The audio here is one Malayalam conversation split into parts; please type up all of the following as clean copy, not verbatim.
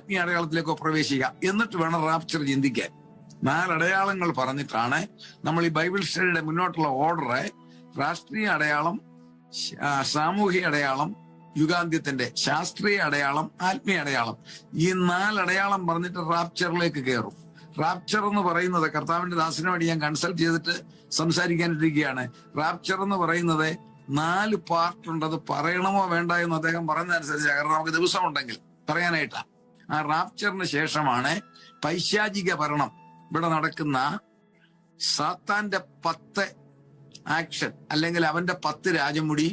ആത്മീയ അടയാളത്തിലേക്കോ പ്രവേശിക്കാം. എന്നിട്ട് വേണം റാപ്ചർ ചിന്തിക്കാൻ. 4 അടയാളങ്ങൾ പറഞ്ഞിട്ടാണ് നമ്മൾ ഈ ബൈബിൾ സ്റ്റഡിയുടെ മുന്നോട്ടുള്ള ഓർഡർ. രാഷ്ട്രീയ അടയാളം, സാമൂഹിക അടയാളം, യുഗാന്ത്യത്തിന്റെ ശാസ്ത്രീയ അടയാളം, ആത്മീയ അടയാളം. ഈ 4 അടയാളം പറഞ്ഞിട്ട് റാപ്ചറിലേക്ക് കയറും. റാപ്ചർ എന്ന് പറയുന്നത് കർത്താവിന്റെ ദാസനുമായിട്ട് ഞാൻ കൺസൾട്ട് ചെയ്തിട്ട് സംസാരിക്കാനിരിക്കുകയാണ്. റാപ്ചർ എന്ന് പറയുന്നത് 4 പാർട്ടുണ്ട്. അത് പറയണമോ വേണ്ട എന്ന് അദ്ദേഹം പറയുന്നതനുസരിച്ച്, കാരണം നമുക്ക് ദിവസം ഉണ്ടെങ്കിൽ പറയാനായിട്ടാ. ആ റാപ്ചറിന് ശേഷമാണ് പൈശാചിക ഭരണം, ഇവിടെ നടക്കുന്ന സാത്താന്റെ 10 ആക്ഷൻ, അല്ലെങ്കിൽ അവന്റെ 10 രാജമുടി,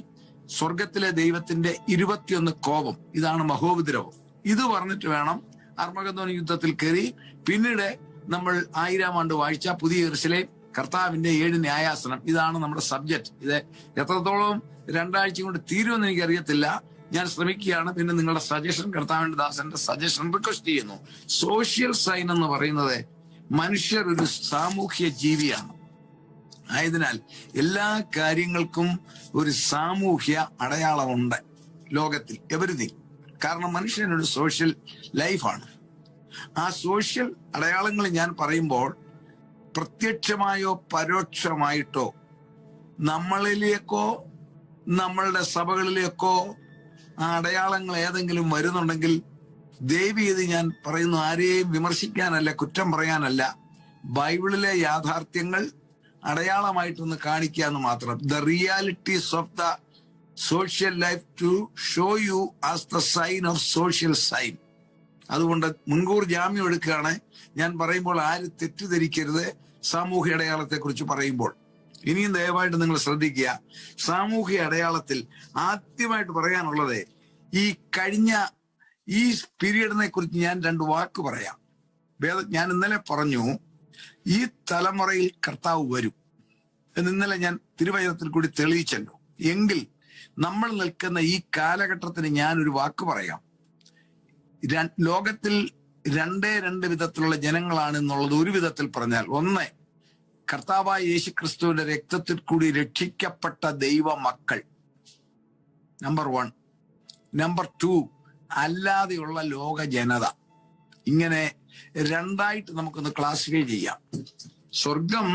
സ്വർഗത്തിലെ ദൈവത്തിന്റെ 21 കോപം. ഇതാണ് മഹോപദ്രവം. ഇത് പറഞ്ഞിട്ട് വേണം അർമഗദോൻ യുദ്ധത്തിൽ കയറി. പിന്നീട് നമ്മൾ 1000 ആണ്ട് വാഴ്ച, പുതിയ യെരൂശലേം, കർത്താവിന്റെ 7 ന്യായാസനം. ഇതാണ് നമ്മുടെ സബ്ജക്ട്. ഇത് എത്രത്തോളം 2 ആഴ്ച കൊണ്ട് തീരുമെന്ന് എനിക്കറിയത്തില്ല. ഞാൻ ശ്രമിക്കുകയാണ്. പിന്നെ നിങ്ങളുടെ സജഷൻ, കർത്താവിന്റെ ദാസന്റെ സജഷൻ റിക്വസ്റ്റ് ചെയ്യുന്നു. സോഷ്യൽ സൈൻ എന്ന് പറയുന്നത് മനുഷ്യർ ഒരു സാമൂഹ്യ ജീവിയാണ്. ആയതിനാൽ എല്ലാ കാര്യങ്ങൾക്കും ഒരു സാമൂഹ്യ അടയാളമുണ്ട് ലോകത്തിൽ, എവരിതിങ്. കാരണം മനുഷ്യനൊരു സോഷ്യൽ ലൈഫാണ്. ആ സോഷ്യൽ അടയാളങ്ങൾ ഞാൻ പറയുമ്പോൾ പ്രത്യക്ഷമായോ പരോക്ഷമായിട്ടോ നമ്മളിലേക്കോ നമ്മളുടെ സഭകളിലേക്കോ ആ അടയാളങ്ങൾ ഏതെങ്കിലും വരുന്നുണ്ടെങ്കിൽ ദയവേത് ഞാൻ പറയുന്നു, ആരെയും വിമർശിക്കാനല്ല, കുറ്റം പറയാനല്ല, ബൈബിളിലെ യാഥാർത്ഥ്യങ്ങൾ അടയാളമായിട്ടൊന്ന് കാണിക്കുക എന്ന് മാത്രം. The realities of the social life to show you as the sign of social sign. അതുകൊണ്ട് മുൻകൂർ ജാമ്യം എടുക്കുകയാണ് ഞാൻ പറയുമ്പോൾ. ആര് തെറ്റിദ്ധരിക്കരുത് സാമൂഹ്യ അടയാളത്തെ കുറിച്ച് പറയുമ്പോൾ. ഇനിയും ദയവായിട്ട് നിങ്ങൾ ശ്രദ്ധിക്കുക. സാമൂഹ്യ അടയാളത്തിൽ ആദ്യമായിട്ട് പറയാനുള്ളത്, ഈ കഴിഞ്ഞ ഈ പീരീഡിനെ കുറിച്ച് ഞാൻ 2 വാക്ക് പറയാം. ഞാൻ ഇന്നലെ പറഞ്ഞു, ഈ തലമുറയിൽ കർത്താവ് വരും എന്ന് ഇന്നലെ ഞാൻ തിരുവചനത്തിൽ കൂടി തെളിയിച്ചല്ലോ. എങ്കിൽ നമ്മൾ നിൽക്കുന്ന ഈ കാലഘട്ടത്തിന് ഞാനൊരു വാക്ക് പറയാം. ലോകത്തിൽ 2 വിധത്തിലുള്ള ജനങ്ങളാണ് എന്നുള്ളത് ഒരു വിധത്തിൽ പറഞ്ഞാൽ, ഒന്ന്, കർത്താവായ യേശുക്രിസ്തുവിന്റെ രക്തത്തിൽ കൂടി രക്ഷിക്കപ്പെട്ട ദൈവ മക്കൾ, നമ്പർ 1. നമ്പർ 2, അല്ലാതെയുള്ള ലോക ജനത. ഇങ്ങനെ 2ആയിട്ട് നമുക്കൊന്ന് ക്ലാസിഫൈ ചെയ്യാം. സ്വർഗം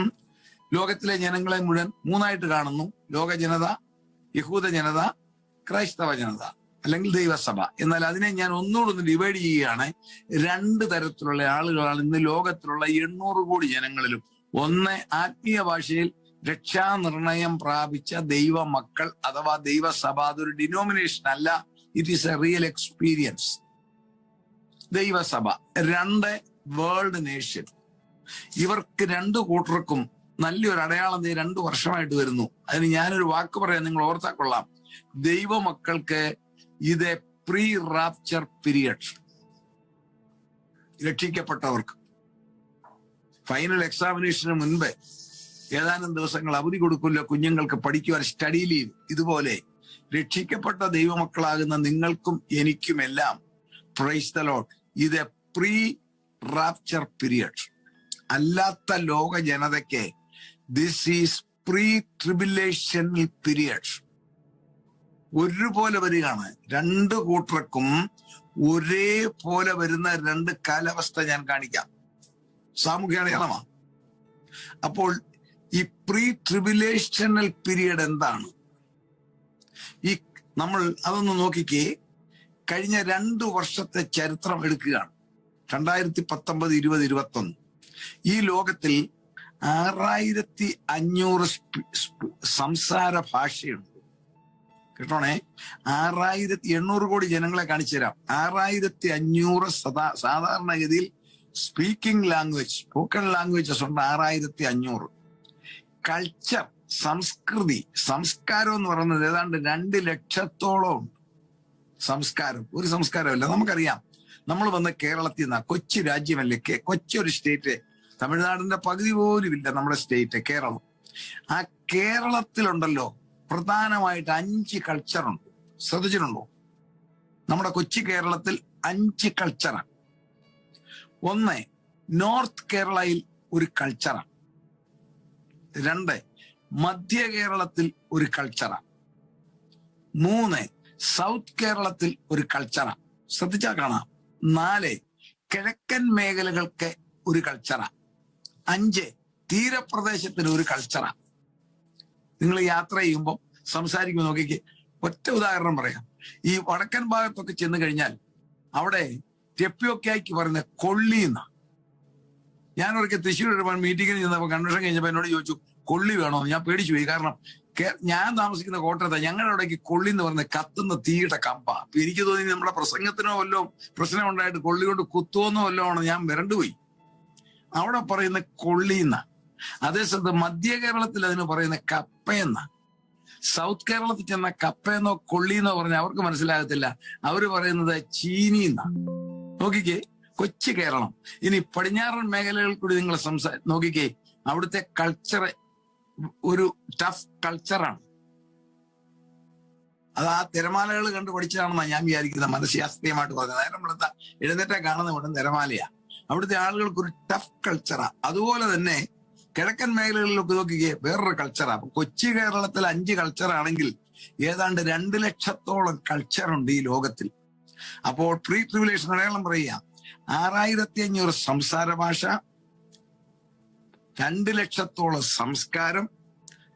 ലോകത്തിലെ ജനങ്ങളെ മുഴുവൻ 3ആയിട്ട് കാണുന്നു: ലോക ജനത, യഹൂദ ജനത, ക്രൈസ്തവ ജനത, അല്ലെങ്കിൽ ദൈവസഭ. എന്നാൽ അതിനെ ഞാൻ ഒന്നുകൂടെ ഡിവൈഡ് ചെയ്യുകയാണ്. 2 തരത്തിലുള്ള ആളുകളാണ് ഇന്ന് ലോകത്തിലുള്ള 800 കോടി ജനങ്ങളിലും. ഒന്ന്, ആത്മീയ ഭാഷയിൽ രക്ഷാനിർണയം പ്രാപിച്ച ദൈവ മക്കൾ അഥവാ ദൈവസഭ. അതൊരു ഡിനോമിനേഷൻ അല്ല, it is A real experience. ദൈവസഭ. 2, വേൾഡ് നേഷൻ. ഇവർക്ക് 2 കൂട്ടർക്കും നല്ലൊരു അടയാളം 2 വർഷമായിട്ട് വരുന്നു. അതിന് ഞാനൊരു വാക്ക് പറയാം, നിങ്ങൾ ഓർത്താ കൊള്ളാം. ദൈവമക്കൾക്ക് ഇത് പ്രീ റാപ്ചർ പീരിയഡ്. രക്ഷിക്കപ്പെട്ടവർക്ക് ഫൈനൽ എക്സാമിനേഷന് മുൻപ് ഏതാനും ദിവസങ്ങൾ അവധി കൊടുക്കില്ല കുഞ്ഞുങ്ങൾക്ക് പഠിക്കുവാൻ, സ്റ്റഡി ലീവ്. ഇതുപോലെ രക്ഷിക്കപ്പെട്ട ദൈവമക്കളാകുന്ന നിങ്ങൾക്കും എനിക്കുമെല്ലാം, പ്രൈസ് ദി ലോർഡ്, ഇത് പ്രീ റാപ്ചർ പീരിയഡ്. അല്ലാത്ത ലോക ജനതയ്ക്ക് this is pre tribulational period. ഒരുപോലെ വരികയാണ്. 2 കൂട്ടർക്കും ഒരേപോലെ വരുന്ന 2 കാലാവസ്ഥ ഞാൻ കാണിക്കാം. സാമൂഹ്യ അടയാളമാണ്. അപ്പോൾ ഈ പ്രീ ട്രിബുലേഷണൽ പീരിയഡ് എന്താണ്? ഈ നമ്മൾ അതൊന്ന് നോക്കിക്കേ. കഴിഞ്ഞ 2 വർഷത്തെ ചരിത്രം എടുക്കുകയാണ്. 2019, 20, 21. ഈ ലോകത്തിൽ 6500 സംസാര ഭാഷയുണ്ട്. കേട്ടോണേ, 6800 കോടി ജനങ്ങളെ കാണിച്ചു തരാം. 6500 സാധാരണഗതിയിൽ സ്പീക്കിംഗ് ലാംഗ്വേജ്, സ്പോക്കൺ ലാംഗ്വേജസ് ഉണ്ട്. 6500. കൾച്ചർ, സംസ്കൃതി, സംസ്കാരം എന്ന് പറയുന്നത് ഏതാണ്ട് 2 ലക്ഷത്തോളം ഉണ്ട്. സംസ്കാരം, ഒരു സംസ്കാരമല്ല. നമുക്കറിയാം, നമ്മൾ വന്ന് കേരളത്തിൽ നിന്നാ. കൊച്ചു രാജ്യമല്ലേ, കൊച്ചൊരു സ്റ്റേറ്റ്. തമിഴ്നാടിന്റെ പകുതി പോലും ഇല്ല നമ്മുടെ സ്റ്റേറ്റ് കേരളം. ആ കേരളത്തിലുണ്ടല്ലോ പ്രധാനമായിട്ട് 5 കൾച്ചറുണ്ട്. ശ്രദ്ധിച്ചിട്ടുണ്ടോ? നമ്മുടെ കൊച്ചു കേരളത്തിൽ 5 കൾച്ചറാണ്. 1, നോർത്ത് കേരളയിൽ ഒരു കൾച്ചറാണ്. 2, മധ്യ കേരളത്തിൽ ഒരു കൾച്ചറാണ്. 3, സൗത്ത് കേരളത്തിൽ ഒരു കൾച്ചറാണ്. ശ്രദ്ധിച്ചാൽ കാണാം. 4, കിഴക്കൻ മേഖലകൾക്ക് ഒരു കൾച്ചറാ. 5 തീരപ്രദേശത്തിന് ഒരു കൾച്ചറാ. നിങ്ങൾ യാത്ര ചെയ്യുമ്പോൾ സംസാരിക്കുമ്പോൾ നോക്കിക്ക്, ഒറ്റ ഉദാഹരണം പറയാം. ഈ വടക്കൻ ഭാഗത്തൊക്കെ ചെന്ന് കഴിഞ്ഞാൽ അവിടെ ടെപ്പിയൊക്കെയാക്കി പറയുന്ന കൊള്ളിന്ന. ഞാൻ ഒരിക്കൽ തൃശ്ശൂർ ഒരു മീറ്റിങ്ങിന് ചെന്നപ്പോൾ കൺവെൻഷൻ കഴിഞ്ഞപ്പോൾ എന്നോട് ചോദിച്ചു കൊള്ളി വേണോ? ഞാൻ പേടിച്ചു പോയി. കാരണം ഞാൻ താമസിക്കുന്ന കോട്ടയത്തെ ഞങ്ങളുടെ അവിടേക്ക് കൊള്ളി എന്ന് പറയുന്നത് കത്തുന്ന തീയുടെ കമ്പ. അപ്പൊ എനിക്ക് തോന്നി നമ്മുടെ പ്രസംഗത്തിനോ വല്ലോ പ്രശ്നം ഉണ്ടായിട്ട് കൊള്ളി കൊണ്ട് കുത്തുവെന്നോ വല്ലോ ആണ്. ഞാൻ വിരണ്ടുപോയി. അവിടെ പറയുന്ന കൊള്ളിന്ന. അതേസമയത്ത് മധ്യ കേരളത്തിൽ അതിന് പറയുന്ന കപ്പയെന്ന. സൗത്ത് കേരളത്തിൽ ചെന്ന കപ്പയെന്നോ കൊള്ളിയെന്നോ പറഞ്ഞാൽ അവർക്ക് മനസ്സിലാകത്തില്ല. അവര് പറയുന്നത് ചീനിന്ന. നോക്കിക്കേ, കൊച്ചു കേരളം. ഇനി പടിഞ്ഞാറൻ മേഖലകളിൽ കൂടി നിങ്ങൾ നോക്കിക്കേ, അവിടുത്തെ കൾച്ചർ ഒരു ടഫ് കൾച്ചറാണ്. അത് ആ തിരമാലകൾ കണ്ടു പഠിച്ചതാണെന്നാണ് ഞാൻ വിചാരിക്കുന്നത്. മനഃശാസ്ത്രീയമായിട്ട് പറഞ്ഞത് നേരം വെളുത്ത എഴുന്നേറ്റാ കാണുന്ന ഇവിടെ തിരമാലയാ. അവിടുത്തെ ആളുകൾക്ക് ഒരു ടഫ് കൾച്ചറാ. അതുപോലെ തന്നെ കിഴക്കൻ മേഖലകളിലൊക്കെ നോക്കിക്കേ, വേറൊരു കൾച്ചറാ. അപ്പൊ കൊച്ചു കേരളത്തിൽ 5 കൾച്ചറാണെങ്കിൽ ഏതാണ്ട് 2 ലക്ഷത്തോളം കൾച്ചറുണ്ട് ഈ ലോകത്തിൽ. അപ്പോൾ പ്രീ ട്രിബുലേഷൻ അടയാളം പറയുക, 6500 സംസാര ഭാഷ, 2 ലക്ഷത്തോളം സംസ്കാരം,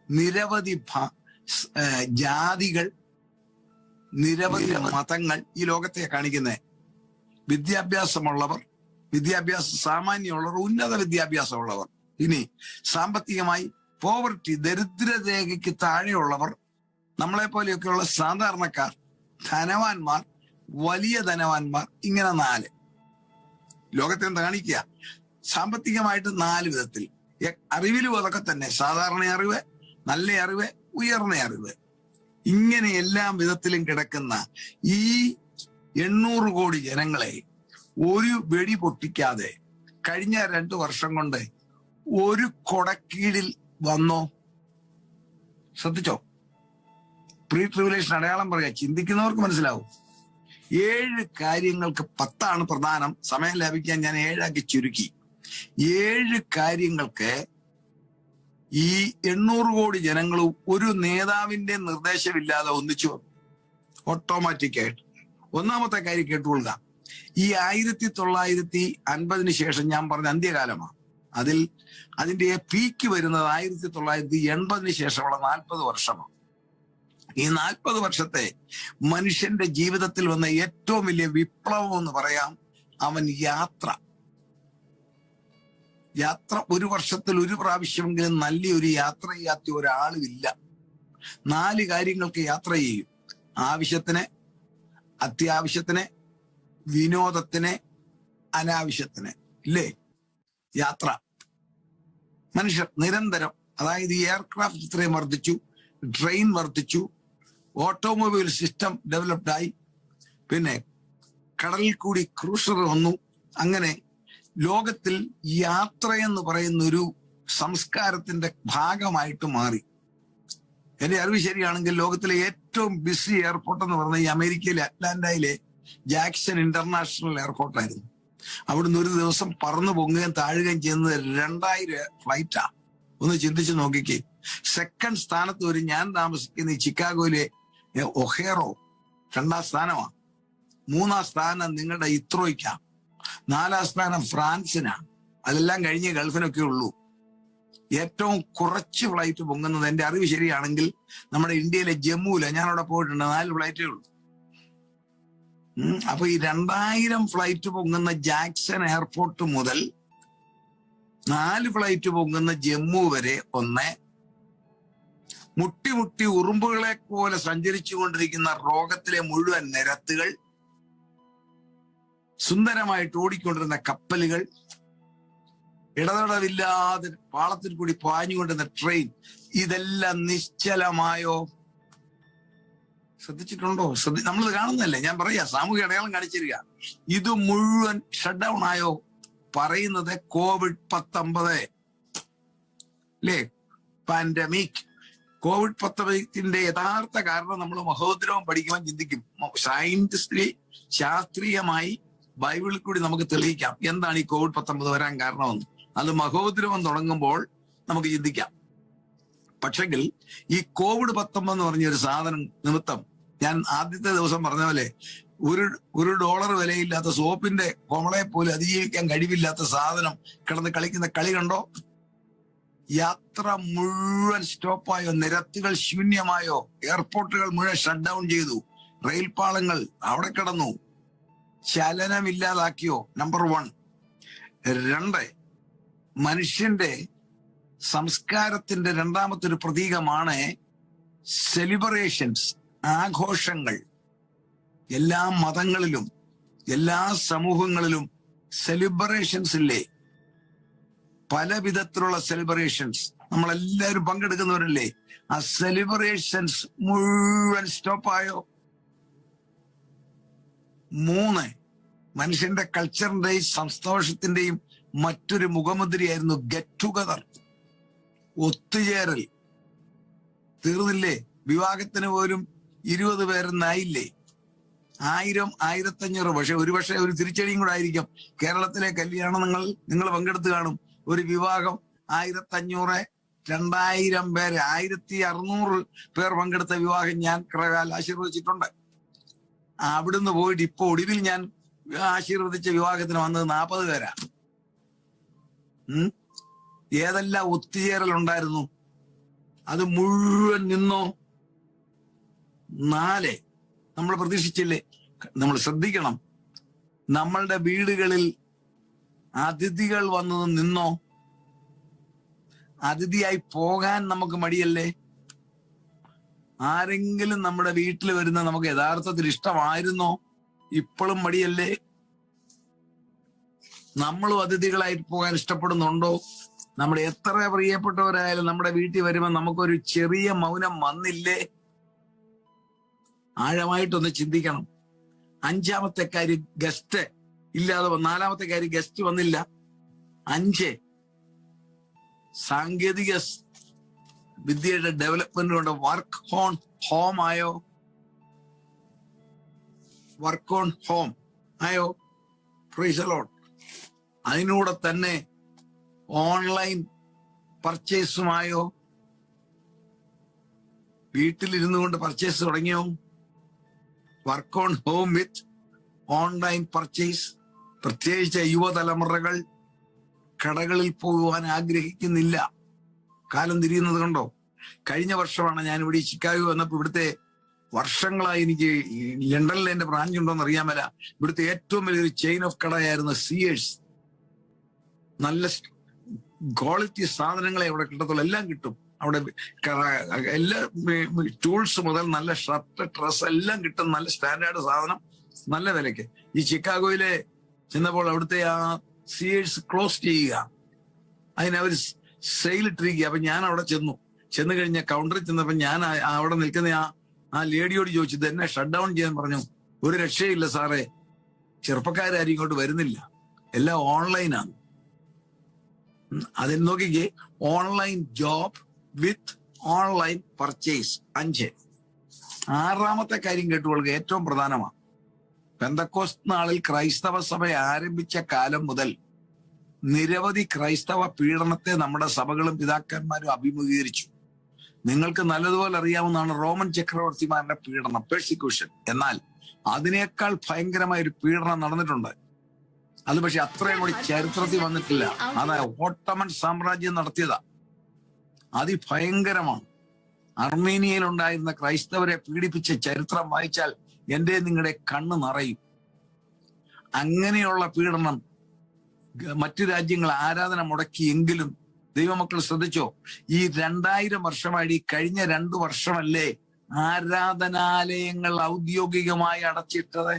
നിരവധി ജാതികൾ, നിരവധി മതങ്ങൾ ഈ ലോകത്തെ കാണിക്കുന്നത്. വിദ്യാഭ്യാസമുള്ളവർ, സാമാന്യമുള്ളവർ, ഉന്നത വിദ്യാഭ്യാസമുള്ളവർ. ഇനി സാമ്പത്തികമായി പോവർട്ടി, ദരിദ്രരേഖയ്ക്ക് താഴെയുള്ളവർ, നമ്മളെ പോലെയൊക്കെയുള്ള സാധാരണക്കാർ, ധനവാന്മാർ, വലിയ ധനവാന്മാർ, ഇങ്ങനെ 4 ലോകത്തെ കാണിക്കുക. സാമ്പത്തികമായിട്ട് 4 വിധത്തിൽ. അറിവിലും അതൊക്കെ തന്നെ. സാധാരണ അറിവ്, നല്ല അറിവ്, ഉയർന്ന അറിവ്, ഇങ്ങനെ എല്ലാ വിധത്തിലും കിടക്കുന്ന ഈ 800 കോടി ജനങ്ങളെ ഒരു വെടി പൊട്ടിക്കാതെ കഴിഞ്ഞ 2 വർഷം കൊണ്ട് ഒരു കൊടക്കീഴിൽ വന്നോ? ശ്രദ്ധിച്ചോ? പ്രീ ട്രിബുലേഷൻ അടയാളം പറയുക, ചിന്തിക്കുന്നവർക്ക് മനസ്സിലാവും. 7 കാര്യങ്ങൾക്ക് 10 പ്രധാനം. സമയം ലാഭിക്കാൻ ഞാൻ 7 ചുരുക്കി. 7 കാര്യങ്ങൾക്ക് ഈ 800 കോടി ജനങ്ങളും ഒരു നേതാവിന്റെ നിർദ്ദേശമില്ലാതെ ഒന്നിച്ചു വന്നു ഓട്ടോമാറ്റിക്കായിട്ട്. ഒന്നാമത്തെ കാര്യം കേട്ടുകൊള്ളുക. ഈ 1950 ശേഷം ഞാൻ പറഞ്ഞ അന്ത്യകാലമാണ്. അതിന്റെ പീക്ക് വരുന്നത് 1980 ശേഷമുള്ള 40 വർഷമാണ്. ഈ 40 വർഷത്തെ മനുഷ്യന്റെ ജീവിതത്തിൽ വന്ന ഏറ്റവും വലിയ വിപ്ലവം എന്ന് പറയാം അവൻ യാത്ര. ഒരു വർഷത്തിൽ ഒരു പ്രാവശ്യമെങ്കിലും നല്ലൊരു യാത്ര ചെയ്യാത്ത ഒരാളുമില്ല. 4 കാര്യങ്ങൾക്ക് യാത്ര ചെയ്യും. ആവശ്യത്തിന്, അത്യാവശ്യത്തിന്, വിനോദത്തിന്, അനാവശ്യത്തിന്. ഇല്ലേ? യാത്ര. മനുഷ്യർ നിരന്തരം, അതായത് ഈ എയർക്രാഫ്റ്റ് ഇത്രയും വർദ്ധിച്ചു, ട്രെയിൻ വർദ്ധിച്ചു, ഓട്ടോമൊബൈൽ സിസ്റ്റം ഡെവലപ്ഡായി, പിന്നെ കടലിൽ കൂടി ക്രൂസർ വന്നു. അങ്ങനെ ലോകത്തിൽ യാത്രയെന്ന് പറയുന്ന ഒരു സംസ്കാരത്തിന്റെ ഭാഗമായിട്ട് മാറി. എന്റെ അറിവ് ശരിയാണെങ്കിൽ ലോകത്തിലെ ഏറ്റവും ബിസി എയർപോർട്ട് എന്ന് പറഞ്ഞ ഈ അമേരിക്കയിലെ അറ്റ്ലാന്റയിലെ ജാക്സൺ ഇന്റർനാഷണൽ എയർപോർട്ടായിരുന്നു. അവിടുന്ന് ഒരു ദിവസം പറന്നു പൊങ്ങുകയും താഴുകയും ചെയ്യുന്നത് 2000 ഫ്ലൈറ്റാ. ഒന്ന് ചിന്തിച്ചു നോക്കിക്കേ. സെക്കൻഡ് സ്ഥാനത്ത് വരും ഞാൻ താമസിക്കുന്ന ഈ ചിക്കാഗോയിലെ ഒഹേറോ 2ാം സ്ഥാനമാണ്. 3ാം സ്ഥാനം നിങ്ങളുടെ ഇത്രോയ്ക്കാ. 4ാം സ്ഥാനം ഫ്രാൻസിനാ. അതെല്ലാം കഴിഞ്ഞ് ഗൾഫിനൊക്കെ ഉള്ളൂ. ഏറ്റവും കുറച്ച് ഫ്ലൈറ്റ് പൊങ്ങുന്നത് എന്റെ അറിവ് ശരിയാണെങ്കിൽ നമ്മുടെ ഇന്ത്യയിലെ ജമ്മുവില, ഞാൻ അവിടെ പോയിട്ടുണ്ട്, 4 ഫ്ലൈറ്റേ ഉള്ളൂ. അപ്പൊ ഈ 2000 ഫ്ലൈറ്റ് പൊങ്ങുന്ന ജാക്സൺ എയർപോർട്ട് മുതൽ 4 ഫ്ലൈറ്റ് പൊങ്ങുന്ന ജമ്മു വരെ മുട്ടി മുട്ടി ഉറുമ്പുകളെ പോലെ സഞ്ചരിച്ചു കൊണ്ടിരിക്കുന്ന ലോകത്തിലെ മുഴുവൻ നിരത്തുകൾ, സുന്ദരമായിട്ട് ഓടിക്കൊണ്ടിരുന്ന കപ്പലുകൾ, ഇടതടവില്ലാതെ പാളത്തിൽ കൂടി പാഞ്ഞുകൊണ്ടിരുന്ന ട്രെയിൻ, ഇതെല്ലാം നിശ്ചലമായോ? ശ്രദ്ധിച്ചിട്ടുണ്ടോ? നമ്മൾ കാണുന്നതല്ലേ, ഞാൻ പറയാ, സാമൂഹിക അടയാളം കാണിച്ചിരിക്കുക. ഇത് മുഴുവൻ ഷട്ട് ഡൗൺ ആയോ? പറയുന്നത് COVID-19 അല്ലേ, പാൻഡമിക്. COVID-19 യഥാർത്ഥ കാരണം നമ്മൾ മഹോദ്രവം പഠിക്കുവാൻ ചിന്തിക്കും. ശാസ്ത്രീയമായി ബൈബിളിൽ കൂടി നമുക്ക് തെളിയിക്കാം എന്താണ് ഈ COVID-19 വരാൻ കാരണമെന്ന്. അത് മഹോദ്രവം തുടങ്ങുമ്പോൾ നമുക്ക് ചിന്തിക്കാം. പക്ഷെങ്കിൽ ഈ COVID-19 എന്ന് പറഞ്ഞൊരു സാധനം നിമിത്തം, ഞാൻ ആദ്യത്തെ ദിവസം പറഞ്ഞ പോലെ ഒരു ഡോളർ വിലയില്ലാത്ത സോപ്പിന്റെ കോമളയെ പോലും അതിജീവിക്കാൻ കഴിവില്ലാത്ത സാധനം കിടന്ന് കളിക്കുന്ന കളി കണ്ടോ? യാത്ര മുഴുവൻ സ്റ്റോപ്പായോ, നിരത്തുകൾ ശൂന്യമായോ, എയർപോർട്ടുകൾ മുഴുവൻ ഷട്ട് ഡൗൺ ചെയ്തു, റെയിൽ പാളങ്ങൾ അവിടെ കിടന്നു, ചലനമില്ലാതാക്കിയോ? നമ്പർ 1. 2, മനുഷ്യന്റെ സംസ്കാരത്തിന്റെ രണ്ടാമത്തെ ഒരു പ്രതീകമാണ് സെലിബ്രേഷൻസ്, ആഘോഷങ്ങൾ. എല്ലാ മതങ്ങളിലും എല്ലാ സമൂഹങ്ങളിലും സെലിബ്രേഷൻസ് ഇല്ലേ? പല വിധത്തിലുള്ള സെലിബ്രേഷൻസ്, നമ്മളെല്ലാവരും പങ്കെടുക്കുന്നവരല്ലേ? ആ സെലിബ്രേഷൻസ് മുഴുവൻ സ്റ്റോപ്പായോ? 3, മനുഷ്യന്റെ കൾച്ചറിന്റെയും സന്തോഷത്തിന്റെയും മറ്റൊരു മുഖമുദ്രയായിരുന്നു ഗെറ്റ് ടുഗദർ, ഒത്തുചേരൽ. തീർന്നില്ലേ? വിവാഹത്തിന് പോലും 20 പേരെന്നായില്ലേ? 1000, 1500. പക്ഷെ ഒരു തിരിച്ചടിയും കൂടെ ആയിരിക്കും. കേരളത്തിലെ കല്യാണം നിങ്ങൾ പങ്കെടുത്ത് കാണും. ഒരു വിവാഹം 1500, 2000 പേര്, 1600 പേർ പങ്കെടുത്ത വിവാഹം ഞാൻ കുറേക്കാലം ആശീർവദിച്ചിട്ടുണ്ട്. അവിടുന്ന് പോയിട്ട് ഇപ്പൊ ഒടുവിൽ ഞാൻ ആശീർവദിച്ച വിവാഹത്തിന് വന്നത് 40 പേരാ. ഏതെല്ലാം ഒത്തുചേരൽ ഉണ്ടായിരുന്നു? അത് മുഴുവൻ നിന്നോ? 4, നമ്മൾ പ്രതീക്ഷിച്ചില്ലേ? നമ്മൾ ശ്രദ്ധിക്കണം, നമ്മളുടെ വീടുകളിൽ അതിഥികൾ വന്നത് നിന്നോ? അതിഥിയായി പോകാൻ നമുക്ക് മടിയല്ലേ? ആരെങ്കിലും നമ്മുടെ വീട്ടിൽ വരുന്ന നമുക്ക് യഥാർത്ഥത്തിൽ ഇഷ്ടമായിരുന്നോ? ഇപ്പോഴും മടിയല്ലേ? നമ്മളും അതിഥികളായിട്ട് പോകാൻ ഇഷ്ടപ്പെടുന്നുണ്ടോ? നമ്മുടെ എത്ര പ്രിയപ്പെട്ടവരായാലും നമ്മുടെ വീട്ടിൽ വരുമ്പോൾ നമുക്കൊരു ചെറിയ മൗനം വന്നില്ലേ? ആഴമായിട്ടൊന്ന് ചിന്തിക്കണം. 5-ാമത്തെ കാര്യം ഗസ്റ്റ് ഇല്ലാതെ, 4-ാമത്തെ കാര്യം ഗസ്റ്റ് വന്നില്ല. 5, സാങ്കേതിക വിദ്യയുടെ ഡെവലപ്മെന്റ് കൊണ്ട് വർക്ക് ഓൺ ഹോം ആയോ? വർക്ക് ഓൺ ഹോം ആയോ? Praise the lord. അതിനൂടെ തന്നെ ഓൺലൈൻ പർച്ചേസുമായോ? വീട്ടിലിരുന്നു കൊണ്ട് പർച്ചേസ് തുടങ്ങിയോ? Work on home with online purchase. പ്രത്യേകിച്ച് യുവതലമുറകൾ കടകളിൽ പോകുവാൻ ആഗ്രഹിക്കുന്നില്ല. കാലം തിരിയുന്നത് കണ്ടോ? കഴിഞ്ഞ വർഷമാണ് ഞാൻ ഇവിടെ ചിക്കാഗോ വന്നപ്പോൾ, ഇവിടുത്തെ വർഷങ്ങളായി എനിക്ക് ലണ്ടനിൽ എന്റെ ബ്രാഞ്ച് ഉണ്ടോന്ന് അറിയാമല്ല, ഇവിടുത്തെ ഏറ്റവും വലിയൊരു ചെയിൻ ഓഫ് കടയായിരുന്നു സിയേഴ്സ്. നല്ല ക്വാളിറ്റി സാധനങ്ങളെ അവിടെ കിട്ടത്തുള്ളൂ, എല്ലാം കിട്ടും അവിടെ. എല്ലാ ടൂൾസ് മുതൽ നല്ല ഷർട്ട്, ഡ്രസ് എല്ലാം കിട്ടും. നല്ല സ്റ്റാൻഡേർഡ് സാധനം, നല്ല വിലയ്ക്ക്. ഈ ചിക്കാഗോയിലെ ചെന്നപ്പോൾ അവിടുത്തെ ആ സിയേഴ്സ് ക്ലോസ് ചെയ്യുക, അതിനവർ സെയിൽ ഇട്ടിരിക്കുക. അപ്പൊ ഞാൻ അവിടെ ചെന്ന് കഴിഞ്ഞ കൗണ്ടറിൽ ചെന്നപ്പോ ഞാൻ അവിടെ നിൽക്കുന്ന ആ ലേഡിയോട് ചോദിച്ചു, ഇത് എന്നെ ഷട്ട് ഡൗൺ ചെയ്യാൻ പറഞ്ഞു. ഒരു രക്ഷയില്ല സാറേ, ചെറുപ്പക്കാരും ഇങ്ങോട്ട് വരുന്നില്ല, എല്ലാം ഓൺലൈനാണ്. അതിൽ നോക്കിക്കേ, online job with online purchase. 5. 6-ാമത്തെ കാര്യം കേട്ടുകൊള്ളുക, ഏറ്റവും പ്രധാനമാണ്. പെന്തക്കോസ്ത് നാളിൽ ക്രൈസ്തവ സഭ ആരംഭിച്ച കാലം മുതൽ നിരവധി ക്രൈസ്തവ പീഡനത്തെ നമ്മുടെ സഭകളും പിതാക്കന്മാരും അഭിമുഖീകരിച്ചു. നിങ്ങൾക്ക് നല്ലതുപോലെ അറിയാവുന്നതാണ് റോമൻ ചക്രവർത്തിമാരുടെ പീഡനം, പെർസിക്യൂഷൻ. എന്നാൽ അതിനേക്കാൾ ഭയങ്കരമായ ഒരു പീഡനം നടന്നിട്ടുണ്ട്. അത് പക്ഷെ അത്രയും കൂടി ചരിത്രത്തിൽ വന്നിട്ടില്ല. അതായത് ഓട്ടോമൻ സാമ്രാജ്യം നടത്തിയതാ. അതിഭയങ്കരമാണ്. അർമേനിയയിൽ ഉണ്ടായിരുന്ന ക്രൈസ്തവരെ പീഡിപ്പിച്ച ചരിത്രം വായിച്ചാൽ എന്റെ നിങ്ങളുടെ കണ്ണ് നിറയും. അങ്ങനെയുള്ള പീഡനം മറ്റു രാജ്യങ്ങൾ ആരാധന മുടക്കിയെങ്കിലും ദൈവമക്കൾ ശ്രദ്ധിച്ചോ, ഈ 2000 വർഷമായി, കഴിഞ്ഞ 2 വർഷമല്ലേ ആരാധനാലയങ്ങൾ ഔദ്യോഗികമായി അടച്ചിട്ടത്?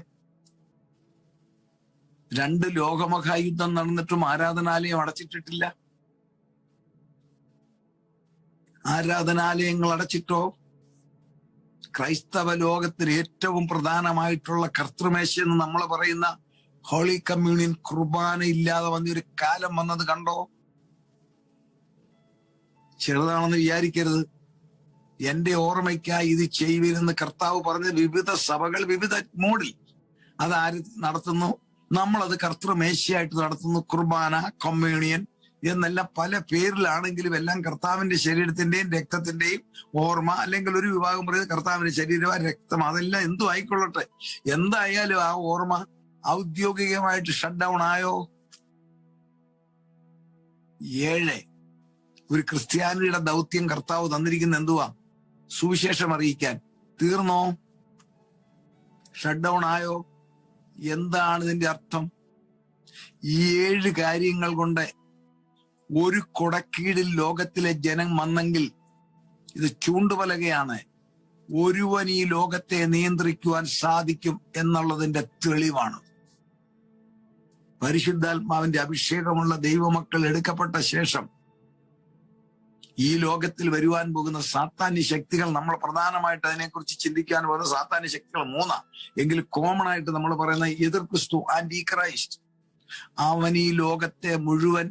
2 ലോകമഹായുദ്ധം നടന്നിട്ടും ആരാധനാലയം അടച്ചിട്ടിട്ടില്ല. ആരാധനാലയങ്ങൾ അടച്ചിട്ടോ? ക്രൈസ്തവ ലോകത്തിന് ഏറ്റവും പ്രധാനമായിട്ടുള്ള കർത്തൃമേശ എന്ന് നമ്മൾ പറയുന്ന ഹോളി കമ്മ്യൂണിയൻ കുർബാന ഇല്ലാതെ വന്നൊരു കാലം വന്നത് കണ്ടോ? ചെറുതാണെന്ന് വിചാരിക്കരുത്. എന്റെ ഓർമ്മയ്ക്കായി ഇത് ചെയ്യുവിനെന്ന് കർത്താവ് പറഞ്ഞ വിവിധ സഭകൾ വിവിധ മോഡിൽ അതാര് നടത്തുന്നു? നമ്മളത് കർത്തൃമേശയായിട്ട് നടത്തുന്നു. കുർബാന, കമ്മ്യൂണിയൻ എന്നെല്ലാം പല പേരിലാണെങ്കിലും എല്ലാം കർത്താവിന്റെ ശരീരത്തിന്റെയും രക്തത്തിന്റെയും ഓർമ്മ, അല്ലെങ്കിൽ ഒരു വിഭാഗം പറയുന്നത് കർത്താവിന്റെ ശരീരവും രക്തം, അതെല്ലാം എന്തും ആയിക്കൊള്ളട്ടെ. എന്തായാലും ആ ഓർമ്മ ഔദ്യോഗികമായിട്ട് ഷട്ട് ഡൗൺ ആയോ? 7, ഒരു ക്രിസ്ത്യാനിയുടെ ദൗത്യം കർത്താവ് തന്നിരിക്കുന്ന എന്തുവാ? സുവിശേഷം അറിയിക്കാൻ. തീർന്നോ? ഷട്ട് ഡൗൺ ആയോ? എന്താണ് ഇതിന്റെ അർത്ഥം? ഈ 7 കാര്യങ്ങൾ കൊണ്ട് ഒരു കുടക്കീഴിൽ ലോകത്തിലെ ജനം വന്നെങ്കിൽ ഇത് ചൂണ്ടുപലകയാണ്. ഒരുവൻ ഈ ലോകത്തെ നിയന്ത്രിക്കുവാൻ സാധിക്കും എന്നുള്ളതിന്റെ തെളിവാണ്. പരിശുദ്ധാത്മാവിന്റെ അഭിഷേകമുള്ള ദൈവമക്കൾ എടുക്കപ്പെട്ട ശേഷം ഈ ലോകത്തിൽ വരുവാൻ പോകുന്ന സാത്താന്യ ശക്തികൾ, നമ്മൾ പ്രധാനമായിട്ട് അതിനെക്കുറിച്ച് ചിന്തിക്കാൻ പോകുന്ന സാത്താന്യ ശക്തികൾ 3, എങ്കിലും കോമൺ ആയിട്ട് നമ്മൾ പറയുന്ന എതിർ ക്രിസ്തു, ആന്റി ക്രൈസ്റ്റ്. അവൻ ഈ ലോകത്തെ മുഴുവൻ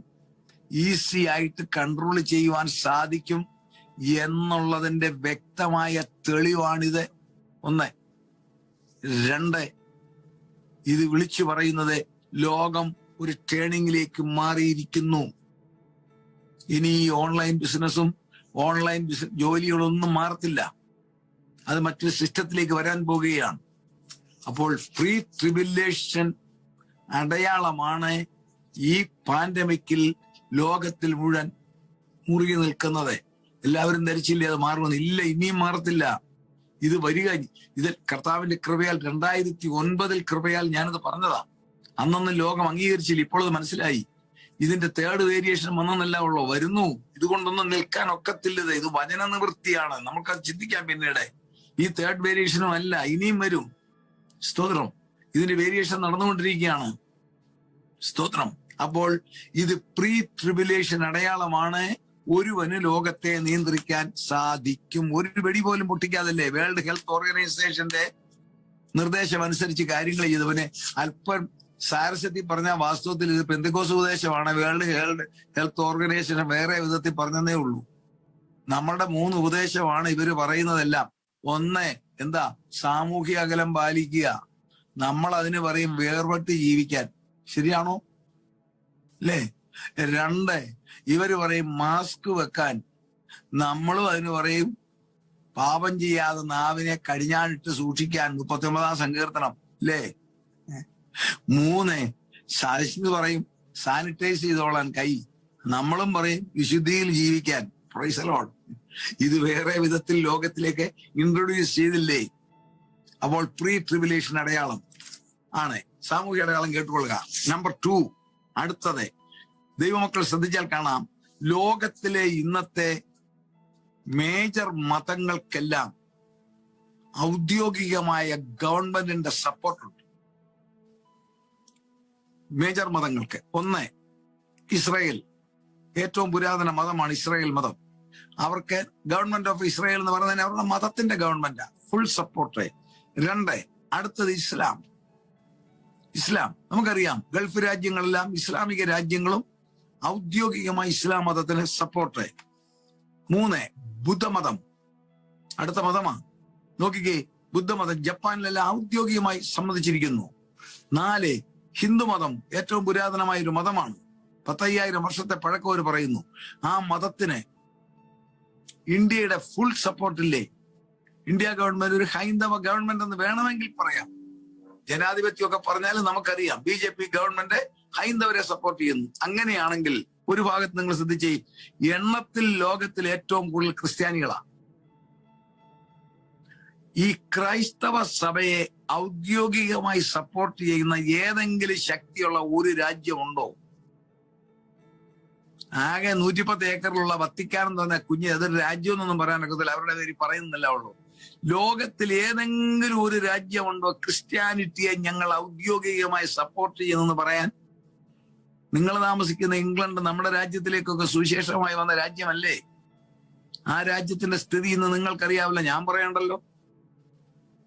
ഈസി ആയിട്ട് കൺട്രോൾ ചെയ്യുവാൻ സാധിക്കും എന്നുള്ളതിന്റെ വ്യക്തമായ തെളിവാണിത്. 1. 2, ഇത് വിളിച്ചു പറയുന്നത് ലോകം ഒരു ടേണിംഗിലേക്ക് മാറിയിരിക്കുന്നു. ഇനി ഈ ഓൺലൈൻ ബിസിനസ്സും ഓൺലൈൻ ജോലികളൊന്നും മാറത്തില്ല. അത് മറ്റൊരു സിസ്റ്റത്തിലേക്ക് വരാൻ പോവുകയാണ്. അപ്പോൾ പ്രീ ട്രിബുലേഷൻ അടയാളമാണ് ഈ പാൻഡമിക്കിൽ ലോകത്തിൽ മുഴുവൻ മുറുകി നിൽക്കുന്നത്. എല്ലാവരും ധരിച്ചില്ലേ അത് മാറുമെന്ന്? ഇല്ല, ഇനിയും മാറത്തില്ല. ഇത് വരിക. ഇത് കർത്താവിന്റെ കൃപയാൽ 2009 കൃപയാൽ ഞാനത് പറഞ്ഞതാ. അന്നൊന്നും ലോകം അംഗീകരിച്ചില്ല. ഇപ്പോൾ അത് മനസ്സിലായി. ഇതിന്റെ 3rd വേരിയേഷൻ വന്നെന്നല്ല ഉള്ളൂ, വരുന്നു. ഇതുകൊണ്ടൊന്നും നിൽക്കാൻ ഒക്കത്തില്ലത്. ഇത് വചന നിവൃത്തിയാണ്. നമുക്കത് ചിന്തിക്കാം പിന്നീട്. ഈ 3rd വേരിയേഷനും അല്ല, ഇനിയും വരും. സ്തോത്രം. ഇതിന്റെ വേരിയേഷൻ നടന്നുകൊണ്ടിരിക്കുകയാണ്. സ്തോത്രം. അപ്പോൾ ഇത് പ്രീ ട്രിബുലേഷൻ അടയാളമാണ്. ഒരുവന് ലോകത്തെ നിയന്ത്രിക്കാൻ സാധിക്കും. ഒരു വെടി പോലും പൊട്ടിക്കാതല്ലേ വേൾഡ് ഹെൽത്ത് ഓർഗനൈസേഷന്റെ നിർദ്ദേശം അനുസരിച്ച് കാര്യങ്ങൾ ചെയ്തവന് അല്പം സാരസ്യത്തിൽ പറഞ്ഞ വാസ്തവത്തിൽ ഇത് പെന്തക്കോസ്ത് ഉപദേശമാണ്. വേൾഡ് ഹെൽത്ത് ഓർഗനൈസേഷൻ വേറെ വിധത്തിൽ പറഞ്ഞതേ ഉള്ളൂ. നമ്മളുടെ 3 ഉപദേശമാണ് ഇവര് പറയുന്നതെല്ലാം. 1, എന്താ? സാമൂഹ്യ അകലം പാലിക്കുക. നമ്മൾ അതിന് പറയും വേർപെട്ട് ജീവിക്കാൻ. ശരിയാണോ? അല്ലേ? 2, ഇവര് പറയും മാസ്ക് വെക്കാൻ. നമ്മളും അതിന് പറയും പാപം ചെയ്യാതെ നാവിനെ കടിഞ്ഞാണിട്ട് സൂക്ഷിക്കാൻ. 39-ാം സങ്കീർത്തനം അല്ലേ? 3, ശാസ്ത്രി പറയും സാനിറ്റൈസ് ചെയ്തോളാൻ കൈ. നമ്മളും പറയും വിശുദ്ധിയിൽ ജീവിക്കാൻ. Price the Lord. ഇത് വേറെ വിധത്തിൽ ലോകത്തിലേക്ക് ഇൻട്രൊഡ്യൂസ് ചെയ്തില്ലേ? അപ്പോൾ പ്രീ ട്രിബുലേഷൻ അടയാളം ആണ്. സാമൂഹ്യ അടയാളം കേട്ടുകൊള്ളുക. നമ്പർ 2, അടുത്തത് ദൈവമക്കൾ ശ്രദ്ധിച്ചാൽ കാണാം. ലോകത്തിലെ ഇന്നത്തെ മേജർ മതങ്ങൾക്കെല്ലാം ഔദ്യോഗികമായ ഗവൺമെന്റിന്റെ സപ്പോർട്ടുണ്ട്. മേജർ മതങ്ങൾക്ക്. 1, ഇസ്രായേൽ. ഏറ്റവും പുരാതന മതമാണ് ഇസ്രായേൽ മതം. അവർക്ക് ഗവൺമെന്റ് ഓഫ് ഇസ്രായേൽ എന്ന് പറയുന്നതിന് അവരുടെ മതത്തിന്റെ ഗവൺമെന്റാ, ഫുൾ സപ്പോർട്ട്. 2, അടുത്തത് ഇസ്ലാം. നമുക്കറിയാം ഗൾഫ് രാജ്യങ്ങളെല്ലാം ഇസ്ലാമിക രാജ്യങ്ങളും ഔദ്യോഗികമായി ഇസ്ലാം മതത്തിന് സപ്പോർട്ട്. 3, ബുദ്ധമതം. അടുത്ത മതമാണ്. നോക്കിക്കേ, ബുദ്ധമതം ജപ്പാനിലെല്ലാം ഔദ്യോഗികമായി സമ്മതിച്ചിരിക്കുന്നു. 4, ഹിന്ദുമതം. ഏറ്റവും പുരാതനമായ ഒരു മതമാണ്. 10,000 വർഷത്തെ പഴക്കം അവർ പറയുന്നു. ആ മതത്തിന് ഇന്ത്യയുടെ ഫുൾ സപ്പോർട്ടില്ലേ? ഇന്ത്യ ഗവൺമെന്റ് ഒരു ഹൈന്ദവ ഗവൺമെന്റ് എന്ന് വേണമെങ്കിൽ പറയാം. ജനാധിപത്യമൊക്കെ പറഞ്ഞാലും നമുക്കറിയാം BJP ഗവൺമെന്റ് ഹൈന്ദവരെ സപ്പോർട്ട് ചെയ്യുന്നു. അങ്ങനെയാണെങ്കിൽ ഒരു ഭാഗത്ത് നിങ്ങൾ ശ്രദ്ധിച്ചേ, എണ്ണത്തിൽ ലോകത്തിൽ ഏറ്റവും കൂടുതൽ ക്രിസ്ത്യാനികളാണ്. ഈ ക്രൈസ്തവ സഭയെ ഔദ്യോഗികമായി സപ്പോർട്ട് ചെയ്യുന്ന ഏതെങ്കിലും ശക്തിയുള്ള ഒരു രാജ്യമുണ്ടോ? ആകെ 110 ഏക്കറിലുള്ള വത്തിക്കാൻ എന്ന് പറഞ്ഞ കുഞ്ഞ്, അതൊരു രാജ്യം എന്നൊന്നും പറയാനൊക്കത്തില്ല, അവരുടെ പേര് പറയുന്നില്ല ഉള്ളൂ. ലോകത്തിൽ ഏതെങ്കിലും ഒരു രാജ്യമുണ്ടോ ക്രിസ്ത്യാനിറ്റിയെ ഞങ്ങൾ ഔദ്യോഗികമായി സപ്പോർട്ട് ചെയ്യുന്നെന്ന് പറയാൻ? നിങ്ങൾ താമസിക്കുന്ന ഇംഗ്ലണ്ട് നമ്മുടെ രാജ്യത്തിലേക്കൊക്കെ സുവിശേഷമായി വന്ന രാജ്യമല്ലേ? ആ രാജ്യത്തിന്റെ സ്ഥിതി ഇന്ന് നിങ്ങൾക്കറിയാവില്ല, ഞാൻ പറയണ്ടല്ലോ.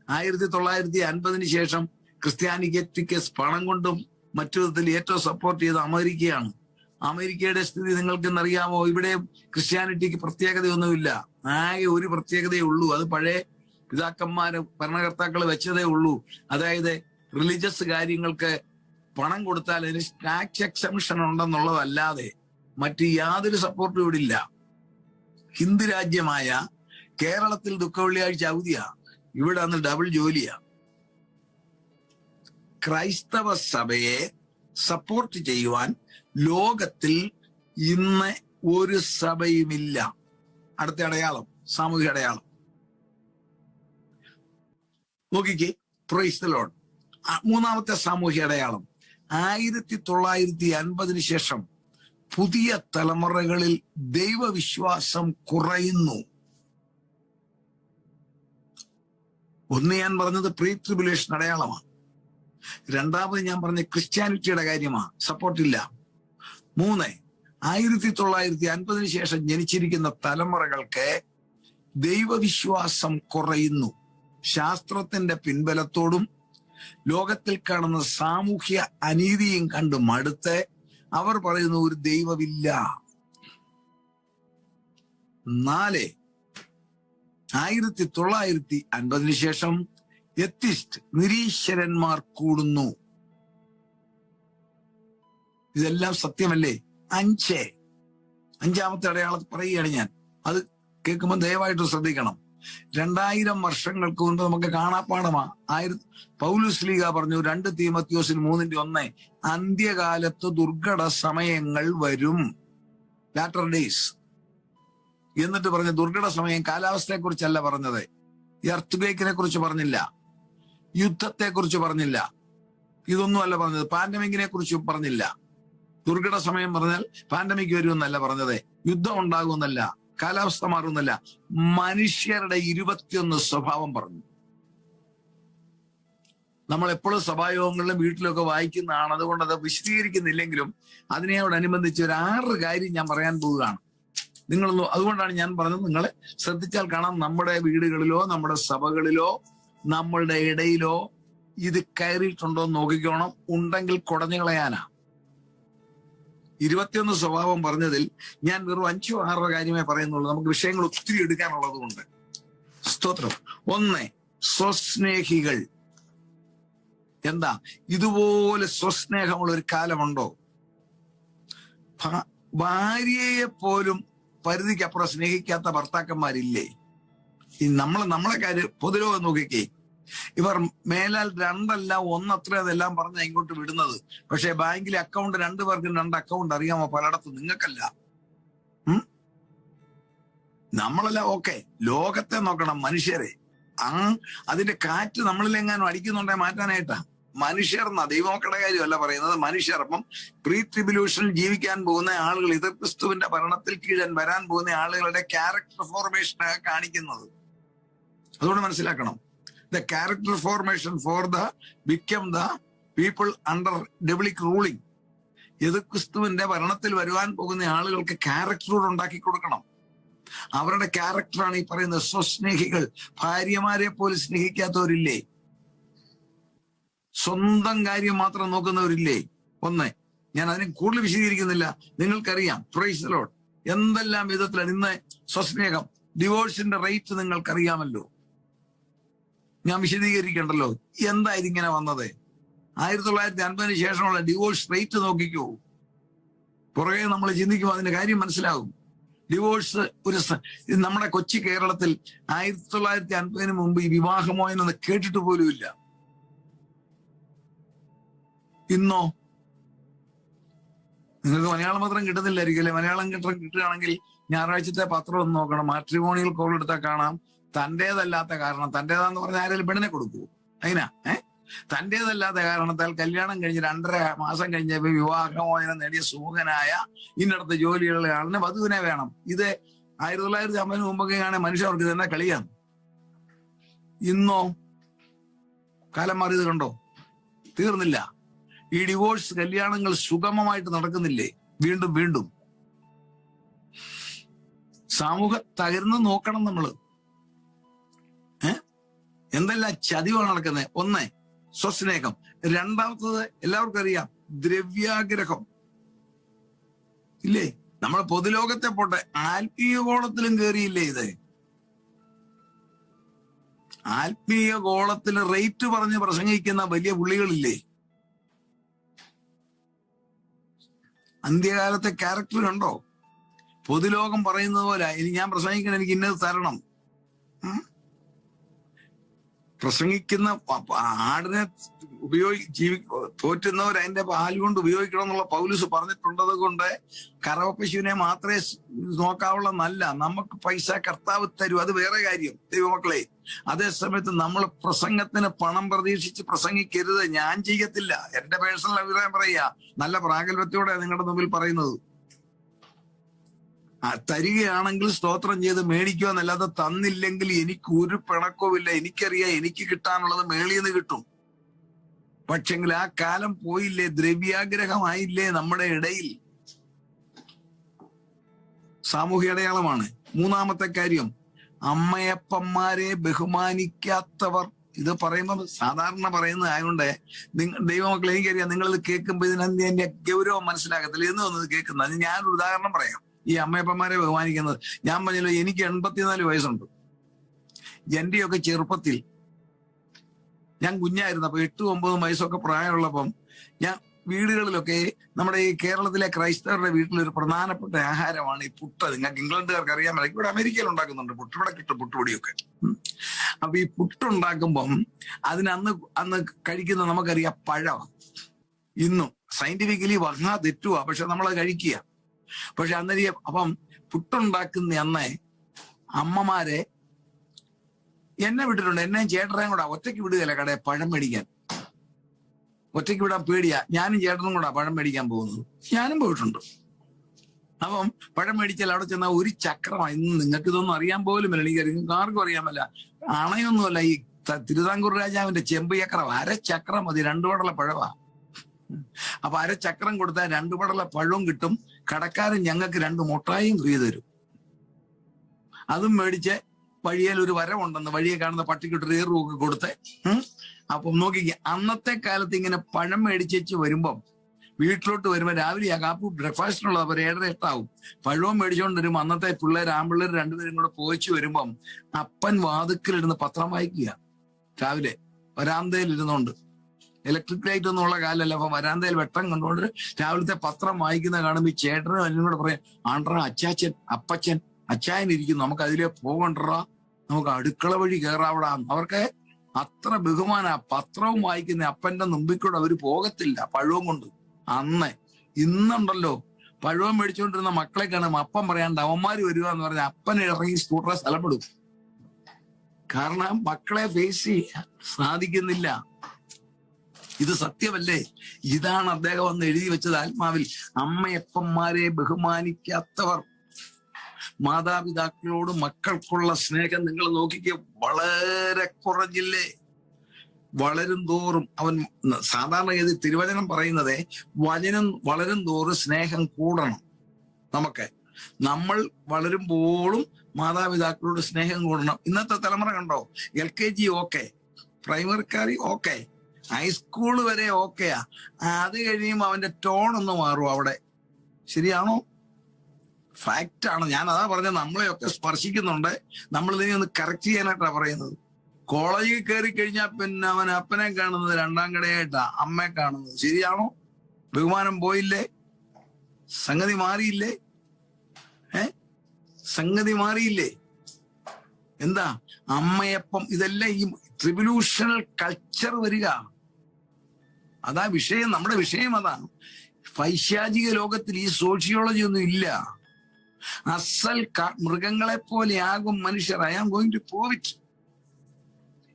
1950 ശേഷം ക്രിസ്ത്യാനിറ്റിക്ക് പണം കൊണ്ടും മറ്റു വിധത്തിൽ ഏറ്റവും സപ്പോർട്ട് ചെയ്ത അമേരിക്കയാണ്. അമേരിക്കയുടെ സ്ഥിതി നിങ്ങൾക്കെന്നറിയാമോ? ഇവിടെ ക്രിസ്ത്യാനിറ്റിക്ക് പ്രത്യേകതയൊന്നുമില്ല. ആകെ ഒരു പ്രത്യേകതയേ ഉള്ളൂ. അത് പഴയ പിതാക്കന്മാര് ഭരണകർത്താക്കൾ വെച്ചതേ ഉള്ളൂ. അതായത് റിലീജിയസ് കാര്യങ്ങൾക്ക് പണം കൊടുത്താൽ അതിന് ടാക്സ് എക്സംഷൻ ഉണ്ടെന്നുള്ളതല്ലാതെ മറ്റ് യാതൊരു സപ്പോർട്ടും ഇവിടെ ഇല്ല. ഹിന്ദു രാജ്യമായ കേരളത്തിൽ ദുഃഖ വെള്ളിയാഴ്ച അവധിയാ, ഇവിടെ അന്ന് ഡബിൾ ജോലിയാ. ക്രൈസ്തവ സഭയെ സപ്പോർട്ട് ചെയ്യുവാൻ ലോകത്തിൽ ഇന്ന് ഒരു സഭയുമില്ല. അടുത്ത അടയാളം, സാമൂഹിക അടയാളം നോക്കിക്കേ. Price the Lord. മൂന്നാമത്തെ സാമൂഹിക അടയാളം, 1950 ശേഷം പുതിയ തലമുറകളിൽ ദൈവവിശ്വാസം കുറയുന്നു. ഒന്ന് ഞാൻ പറഞ്ഞത് പ്രീ ട്രിബുലേഷൻ അടയാളമാണ്. രണ്ടാമത് ഞാൻ പറഞ്ഞ ക്രിസ്ത്യാനിറ്റിയുടെ കാര്യമാണ്, സപ്പോർട്ടില്ല. 3, 1950 ശേഷം ജനിച്ചിരിക്കുന്ന തലമുറകൾക്ക് ദൈവവിശ്വാസം കുറയുന്നു. ശാസ്ത്രത്തിന്റെ പിൻബലത്തോടും ലോകത്തിൽ കാണുന്ന സാമൂഹ്യ അനീതിയും കണ്ട് മടുത്ത് അവർ പറയുന്ന ഒരു ദൈവമില്ല. 4, 1950 ശേഷം എത്തിസ്റ്റ് നിരീശ്വരന്മാർ കൂടുന്നു. ഇതെല്ലാം സത്യമല്ലേ? 5, അഞ്ചാമത്തെ അടയാളത്തിൽ പറയുകയാണ് ഞാൻ. അത് കേൾക്കുമ്പോൾ ദയവായിട്ട് ശ്രദ്ധിക്കണം. 2000 വർഷങ്ങൾക്ക് മുൻപ് നമുക്ക് കാണാപ്പാടമാ. പൗലോസ് ശ്ലീഹ പറഞ്ഞു 2 തീമോഥെയോസിൽ 3:1, അന്ത്യകാലത്ത് ദുർഘട സമയങ്ങൾ വരും, ലാറ്റർ ഡേയ്സ്. എന്നിട്ട് പറഞ്ഞ ദുർഘട സമയം കാലാവസ്ഥയെ കുറിച്ചല്ല പറഞ്ഞത്, എർത്ത് ബ്രേക്കിനെ കുറിച്ച് പറഞ്ഞില്ല, യുദ്ധത്തെ കുറിച്ച് പറഞ്ഞില്ല, ഇതൊന്നും അല്ല പറഞ്ഞത്. പാൻഡമിക്കിനെ കുറിച്ച് പറഞ്ഞില്ല. ദുർഘട സമയം പറഞ്ഞാൽ പാൻഡമിക് വരുമെന്നല്ല പറഞ്ഞത്, യുദ്ധം ഉണ്ടാകുമെന്നല്ല, കാലാവസ്ഥ മാറുന്നല്ല, മനുഷ്യരുടെ 21 സ്വഭാവം പറഞ്ഞു. നമ്മൾ എപ്പോഴും സഭായോഗങ്ങളിലും വീട്ടിലൊക്കെ വായിക്കുന്നതാണ്, അതുകൊണ്ട് അത് വിശദീകരിക്കുന്നില്ലെങ്കിലും അതിനോടനുബന്ധിച്ച് ഒരു 6 കാര്യം ഞാൻ പറയാൻ പോവുകയാണ്. നിങ്ങളൊന്നും, അതുകൊണ്ടാണ് ഞാൻ പറഞ്ഞത്, നിങ്ങൾ ശ്രദ്ധിച്ചാൽ കാണാം, നമ്മുടെ വീടുകളിലോ നമ്മുടെ സഭകളിലോ നമ്മളുടെ ഇടയിലോ ഇത് കയറിയിട്ടുണ്ടോ എന്ന് നോക്കിക്കോണം. ഉണ്ടെങ്കിൽ കുടഞ്ഞു കളയാനാ. 21 സ്വഭാവം പറഞ്ഞതിൽ ഞാൻ വെറും 5-6 കാര്യമേ പറയുന്നുള്ളൂ. നമുക്ക് വിഷയങ്ങൾ ഒത്തിരി എടുക്കാനുള്ളത് കൊണ്ട്. സ്തോത്രം. 1, സ്വസ്നേഹികൾ. എന്താ, ഇതുപോലെ സ്വസ്നേഹമുള്ള ഒരു കാലമുണ്ടോ? ഭാര്യയെ പോലും പരിധിക്കപ്പുറം സ്നേഹിക്കാത്ത ഭർത്താക്കന്മാരില്ലേ? നമ്മളെ കാര്യം പൊതുലോകം നോക്കിക്കേ. ഇവർ മേലാൽ 2 അല്ല 1 അത്ര അതെല്ലാം പറഞ്ഞ ഇങ്ങോട്ട് വിടുന്നത്. പക്ഷെ ബാങ്കിലെ അക്കൗണ്ട് 2 പേർക്കും 2 അക്കൗണ്ട് അറിയാമോ? പലയിടത്തും. നിങ്ങൾക്കല്ല, നമ്മളല്ല. ഓക്കെ, ലോകത്തെ നോക്കണം, മനുഷ്യരെ. അതിന്റെ കാറ്റ് നമ്മളിലെങ്ങാനും അടിക്കുന്നുണ്ടെ മാറ്റാനായിട്ടാ. മനുഷ്യർ എന്നാ, ദൈവമക്കളുടെ കാര്യമല്ല പറയുന്നത്, മനുഷ്യർ. അപ്പം പ്രീ ട്രിബുലേഷനിൽ ജീവിക്കാൻ പോകുന്ന ആളുകൾ, ഇത് ക്രിസ്തുവിന്റെ ഭരണത്തിൽ കീഴൻ വരാൻ പോകുന്ന ആളുകളുടെ ക്യാരക്ടർ ഫോർമേഷനാണ് കാണിക്കുന്നത്. അതുകൊണ്ട് മനസ്സിലാക്കണം, the character formation for the become the people under devilic ruling. ഇത് ക്രിസ്തുവിന്റെ ഭരണത്തിൽ വരുവാൻ പോകുന്ന ആളുകൾക്ക് ക്യാരക്ടർ ഉണ്ടാക്കി കൊടുക്കണം. അവരുടെ ക്യാരക്ടറാണ് ഈ പറയുന്നത്. സ്വസ്നേഹികൾ. ഭാര്യമാരെ പോലും സ്നേഹിക്കാത്തവരില്ലേ? സ്വന്തം കാര്യം മാത്രം നോക്കുന്നവരില്ലേ? 1, ഞാൻ അതിനെ കൂടുതൽ വിശദീകരിക്കുന്നില്ല, നിങ്ങൾക്കറിയാം. Price the Lord. എന്തെല്ലാം വിധത്തിലാണ് ഇന്ന് സ്വസ്നേഹം. ഡിവോഴ്സിന്റെ റേറ്റ് നിങ്ങൾക്കറിയാമല്ലോ, ഞാൻ വിശദീകരിക്കണ്ടല്ലോ. എന്താ ഇതിങ്ങനെ വന്നത്? 1950 ശേഷമുള്ള ഡിവോഴ്സ് റേറ്റ് നോക്കിക്കോ. പുറകെ നമ്മൾ ചിന്തിക്കുമ്പോൾ അതിന്റെ കാര്യം മനസ്സിലാകും. ഡിവോഴ്സ് നമ്മുടെ കൊച്ചി കേരളത്തിൽ 1950 മുമ്പ് ഈ വിവാഹമോചനം കേട്ടിട്ട് പോലുമില്ല. ഇന്നോ നിങ്ങൾക്ക് മലയാളം പത്രം കിട്ടുന്നില്ലായിരിക്കും അല്ലെ? മലയാളം കിട്ടുകയാണെങ്കിൽ ഞായറാഴ്ചത്തെ പത്രം ഒന്ന് നോക്കണം. മാട്രിമോണിയൽ കോൾ എടുത്താൽ കാണാം, തന്റേതല്ലാത്ത കാരണം, തന്റേതാന്ന് പറഞ്ഞാൽ ആരെങ്കിലും പെണ്ണിനെ കൊടുക്കൂ? അതിനാ തന്റേതല്ലാത്ത കാരണത്താൽ കല്യാണം കഴിഞ്ഞ് 2.5 മാസം കഴിഞ്ഞപ്പോൾ വിവാഹമോചനം നേടിയ സുമുഖനായ ഇന്നടത്ത് ജോലിയുള്ള ആളിനെ വധുവിനെ വേണം. ഇത് 1950 മുമ്പൊക്കെ ആണെങ്കിൽ മനുഷ്യർക്ക് ഇതെന്നാ കളിയാണ്. ഇന്നോ കാലം മാറിയത് കണ്ടോ? തീർന്നില്ല. ഈ ഡിവോഴ്സ് കല്യാണങ്ങൾ സുഗമമായിട്ട് നടക്കുന്നില്ലേ? വീണ്ടും വീണ്ടും സമൂഹം തകർന്ന് നോക്കണം നമ്മള്. എന്തെല്ലാം ചതിവാണ് നടക്കുന്നത്? 1, സ്വസ്നേഹം. രണ്ടാമത്തത് എല്ലാവർക്കും അറിയാം, ദ്രവ്യാഗ്രഹം. ഇല്ലേ? നമ്മൾ പൊതുലോകത്തെ പോട്ടെ, ആത്മീയ ഗോളത്തിലും കയറിയില്ലേ ഇത്? ആത്മീയ ഗോളത്തിൽ റേറ്റ് പറഞ്ഞ് പ്രസംഗിക്കുന്ന വലിയ പുള്ളികളില്ലേ? അന്ത്യകാലത്തെ ക്യാരക്ടർ കണ്ടോ? പൊതുലോകം പറയുന്നത് പോലെ ഇനി ഞാൻ പ്രസംഗിക്കണം, എനിക്ക് ഇന്നത് തരണം. പ്രസംഗിക്കുന്ന ആടിനെ പോറ്റുന്നവർ അതിന്റെ പാൽ കൊണ്ട് ഉപയോഗിക്കണം എന്നുള്ള പൗലൂസ് പറഞ്ഞിട്ടുള്ളത് കൊണ്ട് കറവ പശുവിനെ മാത്രമേ നോക്കാവുള്ളതല്ല. നമുക്ക് പൈസ കർത്താവ് തരും, അത് വേറെ കാര്യം ദൈവമക്കളെ. അതേസമയത്ത് നമ്മൾ പ്രസംഗത്തിന് പണം പ്രതീക്ഷിച്ച് പ്രസംഗിക്കരുത്. ഞാൻ ചെയ്യത്തില്ല. എന്റെ പേഴ്സണൽ അഭിപ്രായം പറയുക, നല്ല പ്രാഗൽഭ്യത്തോടെ നിങ്ങളുടെ മുമ്പിൽ പറയുന്നത്. തരികയാണെങ്കിൽ സ്തോത്രം ചെയ്ത് മേടിക്കുക എന്നല്ലാതെ തന്നില്ലെങ്കിൽ എനിക്ക് ഒരു പിണക്കവുമില്ല. എനിക്കറിയാം എനിക്ക് കിട്ടാനുള്ളത് മേളിന്ന് കിട്ടും. പക്ഷെങ്കിൽ ആ കാലം പോയില്ലേ, ദ്രവ്യാഗ്രഹമായില്ലേ നമ്മുടെ ഇടയിൽ. സാമൂഹ്യ അടയാളമാണ്. മൂന്നാമത്തെ കാര്യം, അമ്മയപ്പന്മാരെ ബഹുമാനിക്കാത്തവർ. ഇത് പറയുമ്പോൾ സാധാരണ പറയുന്നത് ആയതുകൊണ്ട് ദൈവമക്കളെ എനിക്കറിയാം നിങ്ങളിത് കേൾക്കുമ്പോൾ ഇതിന്റെ ഗൗരവം മനസ്സിലാക്കത്തില്ല. എന്ന് വന്നത് കേൾക്കുന്നത്. ഞാനൊരു ഉദാഹരണം പറയാം. ഈ അമ്മയപ്പന്മാരെ ബഹുമാനിക്കുന്നത്, ഞാൻ പറഞ്ഞല്ലോ എനിക്ക് 84 വയസ്സുണ്ട്. എന്റെയൊക്കെ ചെറുപ്പത്തിൽ ഞാൻ കുഞ്ഞായിരുന്നപ്പോ 8-9 വയസ്സൊക്കെ പ്രായമുള്ളപ്പം ഞാൻ വീടുകളിലൊക്കെ നമ്മുടെ ഈ കേരളത്തിലെ ക്രൈസ്തവരുടെ വീട്ടിലൊരു പ്രധാനപ്പെട്ട ആഹാരമാണ് ഈ പുട്ട്. നിങ്ങൾക്ക് ഇംഗ്ലണ്ടുകാർക്ക് അറിയാൻ പറ്റില്ല, ഇവിടെ അമേരിക്കയിൽ ഉണ്ടാക്കുന്നുണ്ട് പുട്ട്, ഇവിടെ കിട്ടും പുട്ടുപൊടിയൊക്കെ. അപ്പൊ ഈ പുട്ടുണ്ടാക്കുമ്പം അന്ന് കഴിക്കുന്ന നമുക്കറിയാം പഴം. ഇന്നും സയന്റിഫിക്കലി വങ്ങാ തെറ്റുക, പക്ഷെ നമ്മളത് കഴിക്കുക. പക്ഷെ അന്നേരം അപ്പം പുട്ടുണ്ടാക്കുന്ന അന്ന് അമ്മമാരെ എന്നെ വിട്ടിട്ടുണ്ട്. എന്നെയും ചേട്ടനെയും കൂടെ ഒറ്റയ്ക്ക് വിടുകയല്ല കടയിൽ പഴം മേടിക്കാൻ. ഒറ്റയ്ക്ക് വിടാൻ പേടിയാ. ഞാനും ചേട്ടനും കൂടാ പഴം മേടിക്കാൻ പോകുന്നത്. ഞാനും പോയിട്ടുണ്ട്. അപ്പം പഴം മേടിച്ചാൽ അവിടെ ചെന്നാൽ ഒരു ചക്രമാണ്. ഇന്ന് നിങ്ങൾക്ക് ഇതൊന്നും അറിയാൻ പോലും ഇല്ല, എനിക്ക് ആർക്കും അറിയാമല്ല. അണയൊന്നുമല്ല, ഈ തിരുവിതാംകൂർ രാജാവിന്റെ ചെമ്പ് ചക്രം, 1/2 ചക്രം മതി, 2 പടല പഴവാ. അപ്പൊ 1/2 ചക്രം കൊടുത്താൽ 2 പടല പഴവും കിട്ടും. കടക്കാരൻ ഞങ്ങൾക്ക് 2 മുട്ടായും ഫ്രീ തരും. അതും മേടിച്ച് വഴിയിൽ ഒരു വരവുണ്ടെന്ന് വഴിയെ കാണുന്ന പട്ടിക്കിട്ടൊരു ഏറുമൊക്കെ കൊടുത്ത്. അപ്പം നോക്കിക്ക, അന്നത്തെ കാലത്ത് ഇങ്ങനെ പഴം മേടിച്ചു വരുമ്പം വീട്ടിലോട്ട് വരുമ്പോ രാവിലെ ആ കാപ്പി ബ്രേക്ക്ഫാസ്റ്റിനുള്ളത് അവർ 7-8 ആവും. പഴവും മേടിച്ചുകൊണ്ട് വരുമ്പോ അന്നത്തെ ആൺപിള്ളേർ 2 പേരും കൂടെ പോയിച്ചു വരുമ്പം അപ്പൻ വാതുക്കലിരുന്ന് പത്രം വായിക്കുക. രാവിലെ വരാന്തയിൽ ഇരുന്നുകൊണ്ട്, ഇലക്ട്രിക് ലൈറ്റ് ഒന്നും ഉള്ള കാലമല്ല. അപ്പൊ വരാന്തയിൽ വെട്ടം കണ്ടുകൊണ്ട് രാവിലത്തെ പത്രം വായിക്കുന്ന കാണുമ്പോൾ ഈ ചേട്ടനും അതിനും കൂടെ പറയാം, ആണ്ട്രാ അച്ചാച്ചൻ അപ്പച്ചൻ അച്ചായൻ ഇരിക്കുന്നു, നമുക്ക് അതിലേ പോകണ്ടറാ, നമുക്ക് അടുക്കള വഴി കയറാവിടാം. അവർക്ക് അത്ര ബഹുമാന. പത്രവും വായിക്കുന്ന അപ്പന്റെ മുമ്പിൽ കൂടെ അവര് പോകത്തില്ല പഴവും കൊണ്ട്. ഇന്നുണ്ടല്ലോ പഴവും മേടിച്ചുകൊണ്ടിരുന്ന മക്കളെ കാണും അപ്പം പറയാണ്ട് അവന്മാര് വരിക എന്ന് പറഞ്ഞ അപ്പൻ ഇറങ്ങി സ്കൂട്ടറെ സ്ഥലപ്പെടും. കാരണം മക്കളെ ഫേസ് ചെയ്യാൻ സാധിക്കുന്നില്ല. ഇത് സത്യമല്ലേ? ഇതാണ് അദ്ദേഹം അന്ന് എഴുതി വെച്ചത് ആത്മാവിൽ. അമ്മയപ്പന്മാരെ ബഹുമാനിക്കാത്തവർ. മാതാപിതാക്കളോട് മക്കൾക്കുള്ള സ്നേഹം നിങ്ങൾ നോക്കിക്കേ, വളരെ കുറഞ്ഞില്ലേ? വളരും തോറും അവൻ സാധാരണഗതി തിരുവചനം പറയുന്നത് വചനം വളരും തോറും സ്നേഹം കൂടണം. നമ്മൾ വളരുമ്പോഴും മാതാപിതാക്കളോട് സ്നേഹം കൂടണം. ഇന്നത്തെ തലമുറ കണ്ടോ, LKG ഓക്കെ, പ്രൈമറിക്കാരി ഓക്കെ, ഹൈസ്കൂള് വരെ ഓക്കെയാ. അത് കഴിയുമ്പോൾ അവന്റെ ടോൺ ഒന്ന് മാറും അവിടെ. ശരിയാണോ? ഫാക്റ്റാണ്. ഞാൻ അതാ പറഞ്ഞത്, നമ്മളെയൊക്കെ സ്പർശിക്കുന്നുണ്ട്. നമ്മൾ ഇതിനെ ഒന്ന് കറക്റ്റ് ചെയ്യാനായിട്ടാ പറയുന്നത്. കോളേജിൽ കയറി കഴിഞ്ഞാൽ പിന്നെ അവൻ അപ്പനെ കാണുന്നത് 2ാം കടയായിട്ടാ അമ്മയെ കാണുന്നത്. ശരിയാണോ? ബഹുമാനം പോയില്ലേ? സംഗതി മാറിയില്ലേ? സംഗതി മാറിയില്ലേ? എന്താ അമ്മയപ്പം? ഇതെല്ലാം ഈ ട്രിബ്യൂഷണൽ കൾച്ചർ വരിക. അതാ വിഷയം, നമ്മുടെ വിഷയം അതാണ്. പൈശാചിക ലോകത്തിൽ ഈ സോഷ്യോളജി ഒന്നും ഇല്ല. അസൽ മൃഗങ്ങളെ പോലെയാകും മനുഷ്യർ. I am going to prove it.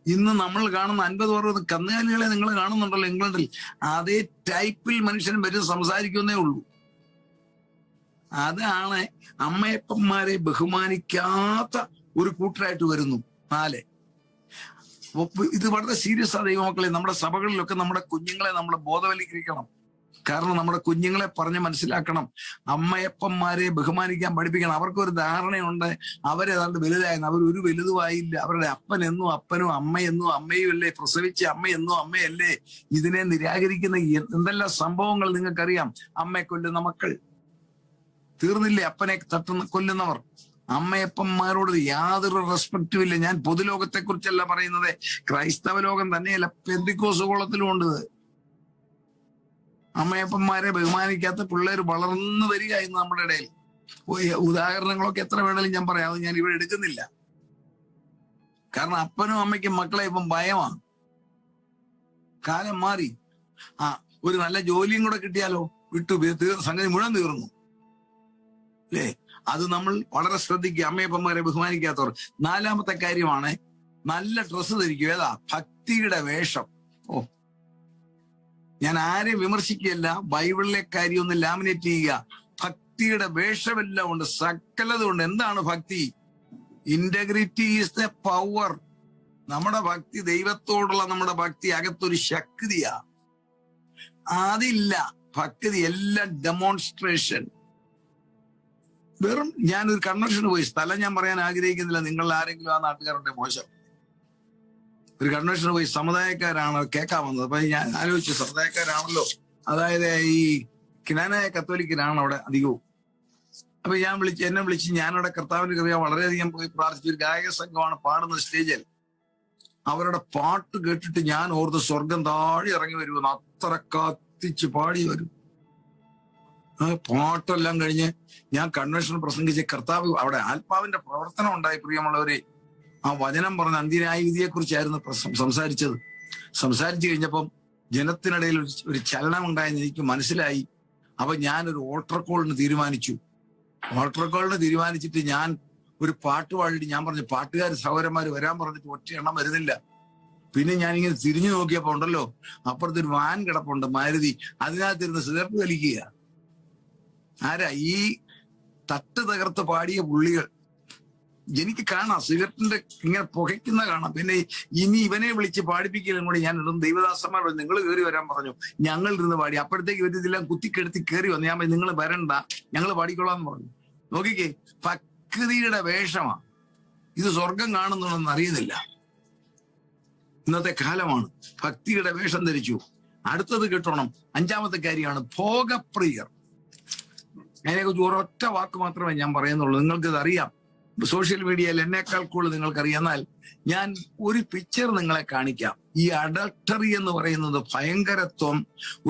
ഇന്ന് നമ്മൾ കാണുന്ന 50-60 കന്നുകാലികളെ നിങ്ങൾ കാണുന്നുണ്ടല്ലോ ഇംഗ്ലണ്ടിൽ, അതേ ടൈപ്പിൽ മനുഷ്യൻ വരും, സംസാരിക്കുന്നേ ഉള്ളൂ. അതാണ് അമ്മയപ്പന്മാരെ ബഹുമാനിക്കാത്ത ഒരു കൂട്ടരായിട്ട് വരുന്നു. 4, ഇത് വളരെ സീരിയസ് ആ ദൈവമക്കളെ. നമ്മുടെ സഭകളിലൊക്കെ നമ്മുടെ കുഞ്ഞുങ്ങളെ നമ്മൾ ബോധവൽക്കരിക്കണം. കാരണം നമ്മുടെ കുഞ്ഞുങ്ങളെ പറഞ്ഞ് മനസ്സിലാക്കണം. അമ്മയപ്പന്മാരെ ബഹുമാനിക്കാൻ പഠിപ്പിക്കണം. അവർക്കൊരു ധാരണയുണ്ട് അവരേതാണ്ട് വലുതായെന്ന്. അവരൊരു വലുതുമായില്ല. അവരുടെ അപ്പനെന്നും അപ്പനും അമ്മയെന്നും അമ്മയും അല്ലേ, പ്രസവിച്ച അമ്മയെന്നും അമ്മയല്ലേ. ഇതിനെ നിരാകരിക്കുന്ന എന്തെല്ലാം സംഭവങ്ങൾ നിങ്ങൾക്കറിയാം. അമ്മയെ കൊല്ലുന്ന മക്കൾ തീർന്നില്ലേ? അപ്പനെ കൊല്ലുന്നവർ. അമ്മയപ്പന്മാരോട് യാതൊരു റെസ്പെക്റ്റും ഇല്ല. ഞാൻ പൊതുലോകത്തെ കുറിച്ചല്ല പറയുന്നത്, ക്രൈസ്തവ ലോകം തന്നെയല്ല, പെന്തിക്കോസ് കോളത്തിലും ഉണ്ട്. അമ്മയപ്പന്മാരെ ബഹുമാനിക്കാത്ത പിള്ളേർ വളർന്നു വരിക ഇന്ന് നമ്മുടെ ഇടയിൽ. ഉദാഹരണങ്ങളൊക്കെ എത്ര വേണമെങ്കിലും ഞാൻ പറയാം, അത് ഞാൻ ഇവിടെ എടുക്കുന്നില്ല. കാരണം അപ്പനും അമ്മയ്ക്കും മക്കളെ ഇപ്പം ഭയമാണ്. കാലം മാറി. ഒരു നല്ല ജോലിയും കൂടെ കിട്ടിയാലോ, സംഗതി മുഴുവൻ തീർന്നു അല്ലേ? അത് നമ്മൾ വളരെ ശ്രദ്ധിക്കുക, അമ്മയപ്പന്മാരെ ബഹുമാനിക്കാത്തവർ. നാലാമത്തെ കാര്യമാണ് നല്ല ഡ്രസ്സ് ധരിക്കുക. ഏതാ? ഭക്തിയുടെ വേഷം. ഞാൻ ആരെയും വിമർശിക്കുകയല്ല, ബൈബിളിലെ കാര്യം ഒന്ന് ലാമിനേറ്റ് ചെയ്യുക. ഭക്തിയുടെ വേഷമെല്ലാം ഉണ്ട്, സകലതും ഉണ്ട്. എന്താണ് ഭക്തി? Integrity is the power. നമ്മുടെ ഭക്തി, ദൈവത്തോടുള്ള നമ്മുടെ ഭക്തി അകത്തൊരു ശക്തിയാ. അതില്ല ഭക്തി, എല്ലാം ഡെമോൺസ്ട്രേഷൻ. വെറും ഞാനൊരു കൺവെൻഷന് പോയി, സ്ഥലം ഞാൻ പറയാൻ ആഗ്രഹിക്കുന്നില്ല, നിങ്ങൾ ആരെങ്കിലും ആ നാട്ടുകാരുടെ മോശം. ഒരു കൺവെൻഷന് പോയി, സമുദായക്കാരാണ് കേൾക്കാൻ വന്നത്. അപ്പൊ ഞാൻ ആലോചിച്ചു, സമുദായക്കാരാണല്ലോ, അതായത് ഈ ക്നാനായ കത്തോലിക്കരാണ് അവിടെ അധികവും. അപ്പൊ എന്നെ വിളിച്ച് ഞാനവിടെ കർത്താവിന്റെ കൃപ വളരെയധികം പോയി പ്രാർത്ഥിച്ചു. ഒരു ഗായക സംഘമാണ് പാടുന്ന സ്റ്റേജിൽ. അവരുടെ പാട്ട് കേട്ടിട്ട് ഞാൻ ഓർത്ത് സ്വർഗം താഴെ ഇറങ്ങി വരുമെന്ന്. അത്ര കത്തിച്ച് പാടി വരും. പാട്ടെല്ലാം കഴിഞ്ഞ് ഞാൻ കൺവെൻഷൻ പ്രസംഗിച്ച് കർത്താവ് അവിടെ ആത്മാവിന്റെ പ്രവർത്തനം ഉണ്ടായി. പ്രിയമുള്ളവരെ, ആ വചനം പറഞ്ഞ അന്ത്യന്യായ വിധിയെ കുറിച്ചായിരുന്നു സംസാരിച്ചത്. സംസാരിച്ചു കഴിഞ്ഞപ്പം ജനത്തിനിടയിൽ ഒരു ചലനം ഉണ്ടായെന്ന് എനിക്ക് മനസ്സിലായി. അപ്പൊ ഞാനൊരു ഓൾട്ടർ കോളിന് തീരുമാനിച്ചു. ഓൾട്ടർ കോളിന് തീരുമാനിച്ചിട്ട് ഞാൻ ഒരു പാട്ട് പാടിയിട്ട് ഞാൻ പറഞ്ഞു, പാട്ടുകാർ സഹോദരന്മാർ വരാൻ പറഞ്ഞിട്ട് ഒറ്റ എണ്ണം വരുന്നില്ല. പിന്നെ ഞാനിങ്ങനെ തിരിഞ്ഞു നോക്കിയപ്പോ ഉണ്ടല്ലോ, അപ്പുറത്തൊരു വാൻ കിടപ്പുണ്ട്, മാരുതി. അതിനകത്തിരുന്ന് സിഗരറ്റ് വലിക്കുക. ആരാ? ഈ തട്ട് തകർത്ത് പാടിയ പുള്ളികൾ. എനിക്ക് കാണാം സിഗരറ്റിന്റെ ഇങ്ങനെ പുകയ്ക്കുന്ന കാണാം. പിന്നെ ഇനി ഇവനെ വിളിച്ച് പാടിപ്പിക്കലും കൂടി ഞാൻ ഇടും. ദൈവദാസന്മാരോട് നിങ്ങൾ കയറി വരാൻ പറഞ്ഞു, ഞങ്ങൾ ഇരുന്ന് പാടി. അപ്പോഴത്തേക്ക് ഇവരിതെല്ലാം കുത്തിക്കെടുത്തി കയറി വന്നു. ഞാൻ നിങ്ങൾ വരണ്ട, ഞങ്ങൾ പാടിക്കൊള്ളാന്ന് പറഞ്ഞു. നോക്കിക്കേ, ഭക്തിയുടെ വേഷമാ ഇത്. സ്വർഗം കാണുന്നുണ്ടെന്ന് അറിയുന്നില്ല. ഇന്നത്തെ കാലമാണ്. ഭക്തിയുടെ വേഷം ധരിച്ചു. അടുത്തത് കിട്ടണം. അഞ്ചാമത്തെ കാര്യമാണ് ഭോഗപ്രിയർ. അതിനെക്കുറിച്ച് ഒരൊറ്റ വാക്ക് മാത്രമേ ഞാൻ പറയുന്നുള്ളൂ. നിങ്ങൾക്കിത് അറിയാം, സോഷ്യൽ മീഡിയയിൽ എന്നേക്കാൾ കൂടുതൽ നിങ്ങൾക്കറിയാം. എന്നാൽ ഞാൻ ഒരു പിക്ചർ നിങ്ങളെ കാണിക്കാം. ഈ അഡൾട്ടറി എന്ന് പറയുന്നത് ഭയങ്കരത്വം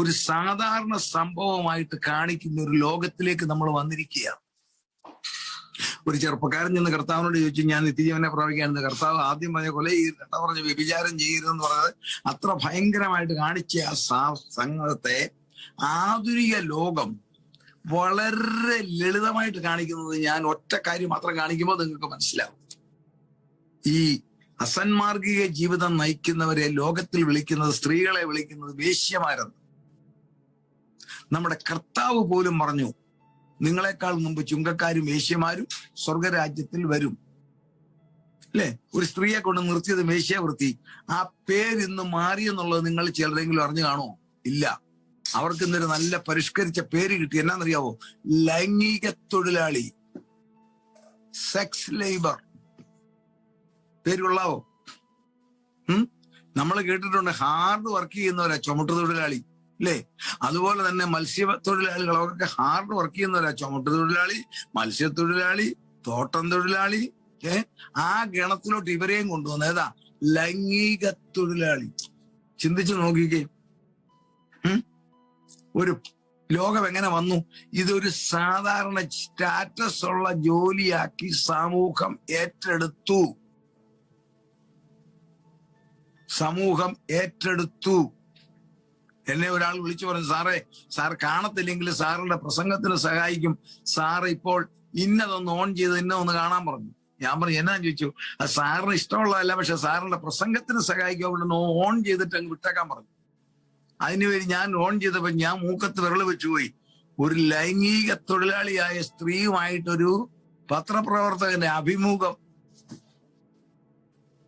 ഒരു സാധാരണ സംഭവമായിട്ട് കാണിക്കുന്ന ഒരു ലോകത്തിലേക്ക് നമ്മൾ വന്നിരിക്കുകയാണ്. ഒരു ചെറുപ്പക്കാരൻ ചെന്ന് കർത്താവിനോട് ചോദിച്ചു, ഞാൻ നിത്യജീവനെ പ്രാപിക്കാനെന്ന്. കർത്താവ് ആദ്യം പറഞ്ഞ കൊല ചെയ്യരുത്, പറഞ്ഞ് വ്യഭിചാരം ചെയ്യരുതെന്ന് പറഞ്ഞത് അത്ര ഭയങ്കരമായിട്ട് കാണിച്ച ആ സംഘത്തെ ആധുനിക ലോകം വളരെ ലളിതമായിട്ട് കാണിക്കുന്നത് ഞാൻ ഒറ്റ കാര്യം മാത്രം കാണിക്കുമ്പോൾ നിങ്ങൾക്ക് മനസ്സിലാവും. ഈ അസന്മാർഗിക ജീവിതം നയിക്കുന്നവരെ ലോകത്തിൽ വിളിക്കുന്നത്, സ്ത്രീകളെ വിളിക്കുന്നത് വേശ്യമാരെന്ന്. നമ്മുടെ കർത്താവ് പോലും പറഞ്ഞു, നിങ്ങളെക്കാൾ മുമ്പ് ചുങ്കക്കാരും വേശ്യമാരും സ്വർഗരാജ്യത്തിൽ വരും. അല്ലെ? ഒരു സ്ത്രീയെ കൊണ്ട് നിർത്തിയത് വേശ്യാവൃത്തി. ആ പേരിന്ന് മാറിയെന്നുള്ളത് നിങ്ങൾ ചിലരെങ്കിലും അറിഞ്ഞു കാണുമോ? ഇല്ല. അവർക്ക് ഇന്നൊരു നല്ല പരിഷ്കരിച്ച പേര് കിട്ടി. എന്നാന്നറിയാവോ? ലൈംഗിക തൊഴിലാളി, സെക്സ് ലേബർ. പേര് കൊള്ളാവോ? നമ്മൾ കേട്ടിട്ടുണ്ട് ഹാർഡ് വർക്ക് ചെയ്യുന്നവരാ ചുമട്ട് തൊഴിലാളി, അല്ലേ? അതുപോലെ തന്നെ മത്സ്യത്തൊഴിലാളികളൊക്കെ ഹാർഡ് വർക്ക് ചെയ്യുന്നവരാ ചുമട്ട് തൊഴിലാളി, മത്സ്യത്തൊഴിലാളി, തോട്ടം തൊഴിലാളി. ആ ഗണത്തിലോട്ട് ഇവരെയും കൊണ്ടുവന്ന ഏതാ? ലൈംഗിക തൊഴിലാളി. ചിന്തിച്ചു നോക്കിക്കേ, ഒരു ലോകം എങ്ങനെ വന്നു? ഇതൊരു സാധാരണ സ്റ്റാറ്റസ് ഉള്ള ജോലിയാക്കി സമൂഹം ഏറ്റെടുത്തു. എന്നെ ഒരാൾ വിളിച്ചു പറഞ്ഞു, സാർ കാണത്തില്ലെങ്കിൽ സാറിന്റെ പ്രസംഗത്തിന് സഹായിക്കും, സാർ ഇപ്പോൾ ഇന്നതൊന്ന് ഓൺ ചെയ്ത് ഇന്നതൊന്ന് കാണാൻ പറഞ്ഞു. ഞാൻ പറഞ്ഞു, എന്നാന്ന് ചോദിച്ചു. അത് സാറിന് ഇഷ്ടമുള്ളതല്ല, പക്ഷെ സാറിന്റെ പ്രസംഗത്തിന് സഹായിക്കും, അവിടെ ഓൺ ചെയ്തിട്ട് അങ്ങ് വിട്ടേക്കാൻ പറഞ്ഞു. അതിനുവേണ്ടി ഞാൻ ഓൺ ചെയ്തപ്പോ ഞാൻ മൂക്കത്ത് വിരൽ വെച്ചുപോയി. ഒരു ലൈംഗിക തൊഴിലാളിയായ സ്ത്രീയുമായിട്ടൊരു പത്രപ്രവർത്തകന്റെ അഭിമുഖം.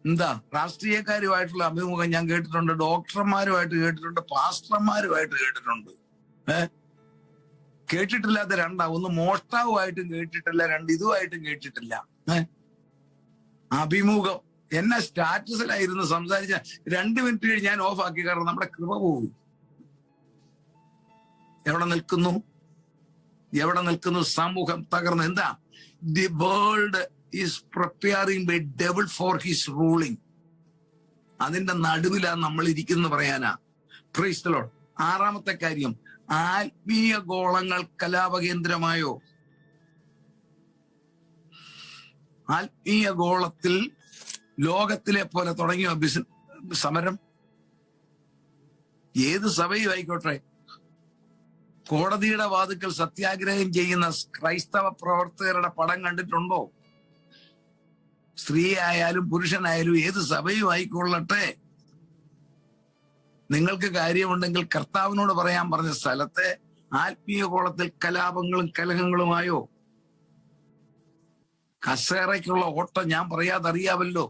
എന്താ? രാഷ്ട്രീയക്കാരുമായിട്ടുള്ള അഭിമുഖം ഞാൻ കേട്ടിട്ടുണ്ട്, ഡോക്ടർമാരുമായിട്ട് കേട്ടിട്ടുണ്ട്, പാസ്റ്റർമാരുമായിട്ട് കേട്ടിട്ടുണ്ട്. കേട്ടിട്ടില്ലാത്ത രണ്ടാ. ഒന്ന് മോഷ്ടാവുമായിട്ടും കേട്ടിട്ടില്ല, രണ്ട് ഇതുമായിട്ടും കേട്ടിട്ടില്ല. അഭിമുഖം. എന്നെ സ്റ്റാറ്റസിലായിരുന്നു സംസാരിച്ച 2 മിനിറ്റ് കഴിഞ്ഞ് ഞാൻ ഓഫ് ആക്കി. കാരണം നമ്മുടെ കൃപ പോകും. എവിടെ നിൽക്കുന്നു? സമൂഹം തകർന്ന്. എന്താ? The world is preparing by devil for his ruling. അതിന്റെ നടുവിലാണ് നമ്മൾ ഇരിക്കുന്നു പറയാനാ. Price the Lord. 6ാമത്തെ കാര്യം, ആത്മീയ ഗോളങ്ങൾ കലാപകേന്ദ്രമായോ? ആത്മീയ ഗോളത്തിൽ ലോകത്തിലെ പോലെ തുടങ്ങിയ സമരം? ഏത് സഭയും ആയിക്കോട്ടെ, കോടതിയുടെ വാതുക്കൽ സത്യാഗ്രഹം ചെയ്യുന്ന ക്രൈസ്തവ പ്രവർത്തകരുടെ പടം കണ്ടിട്ടുണ്ടോ? സ്ത്രീ ആയാലും പുരുഷനായാലും ഏത് സഭയും ആയിക്കൊള്ളട്ടെ, നിങ്ങൾക്ക് കാര്യമുണ്ടെങ്കിൽ കർത്താവിനോട് പറയാൻ പറഞ്ഞ സ്ഥലത്തെ ആത്മീയ കോളത്തിൽ കലാപങ്ങളും കലഹങ്ങളുമായോ? കസേറയ്ക്കുള്ള ഓട്ടം ഞാൻ പറയാതെ അറിയാമല്ലോ.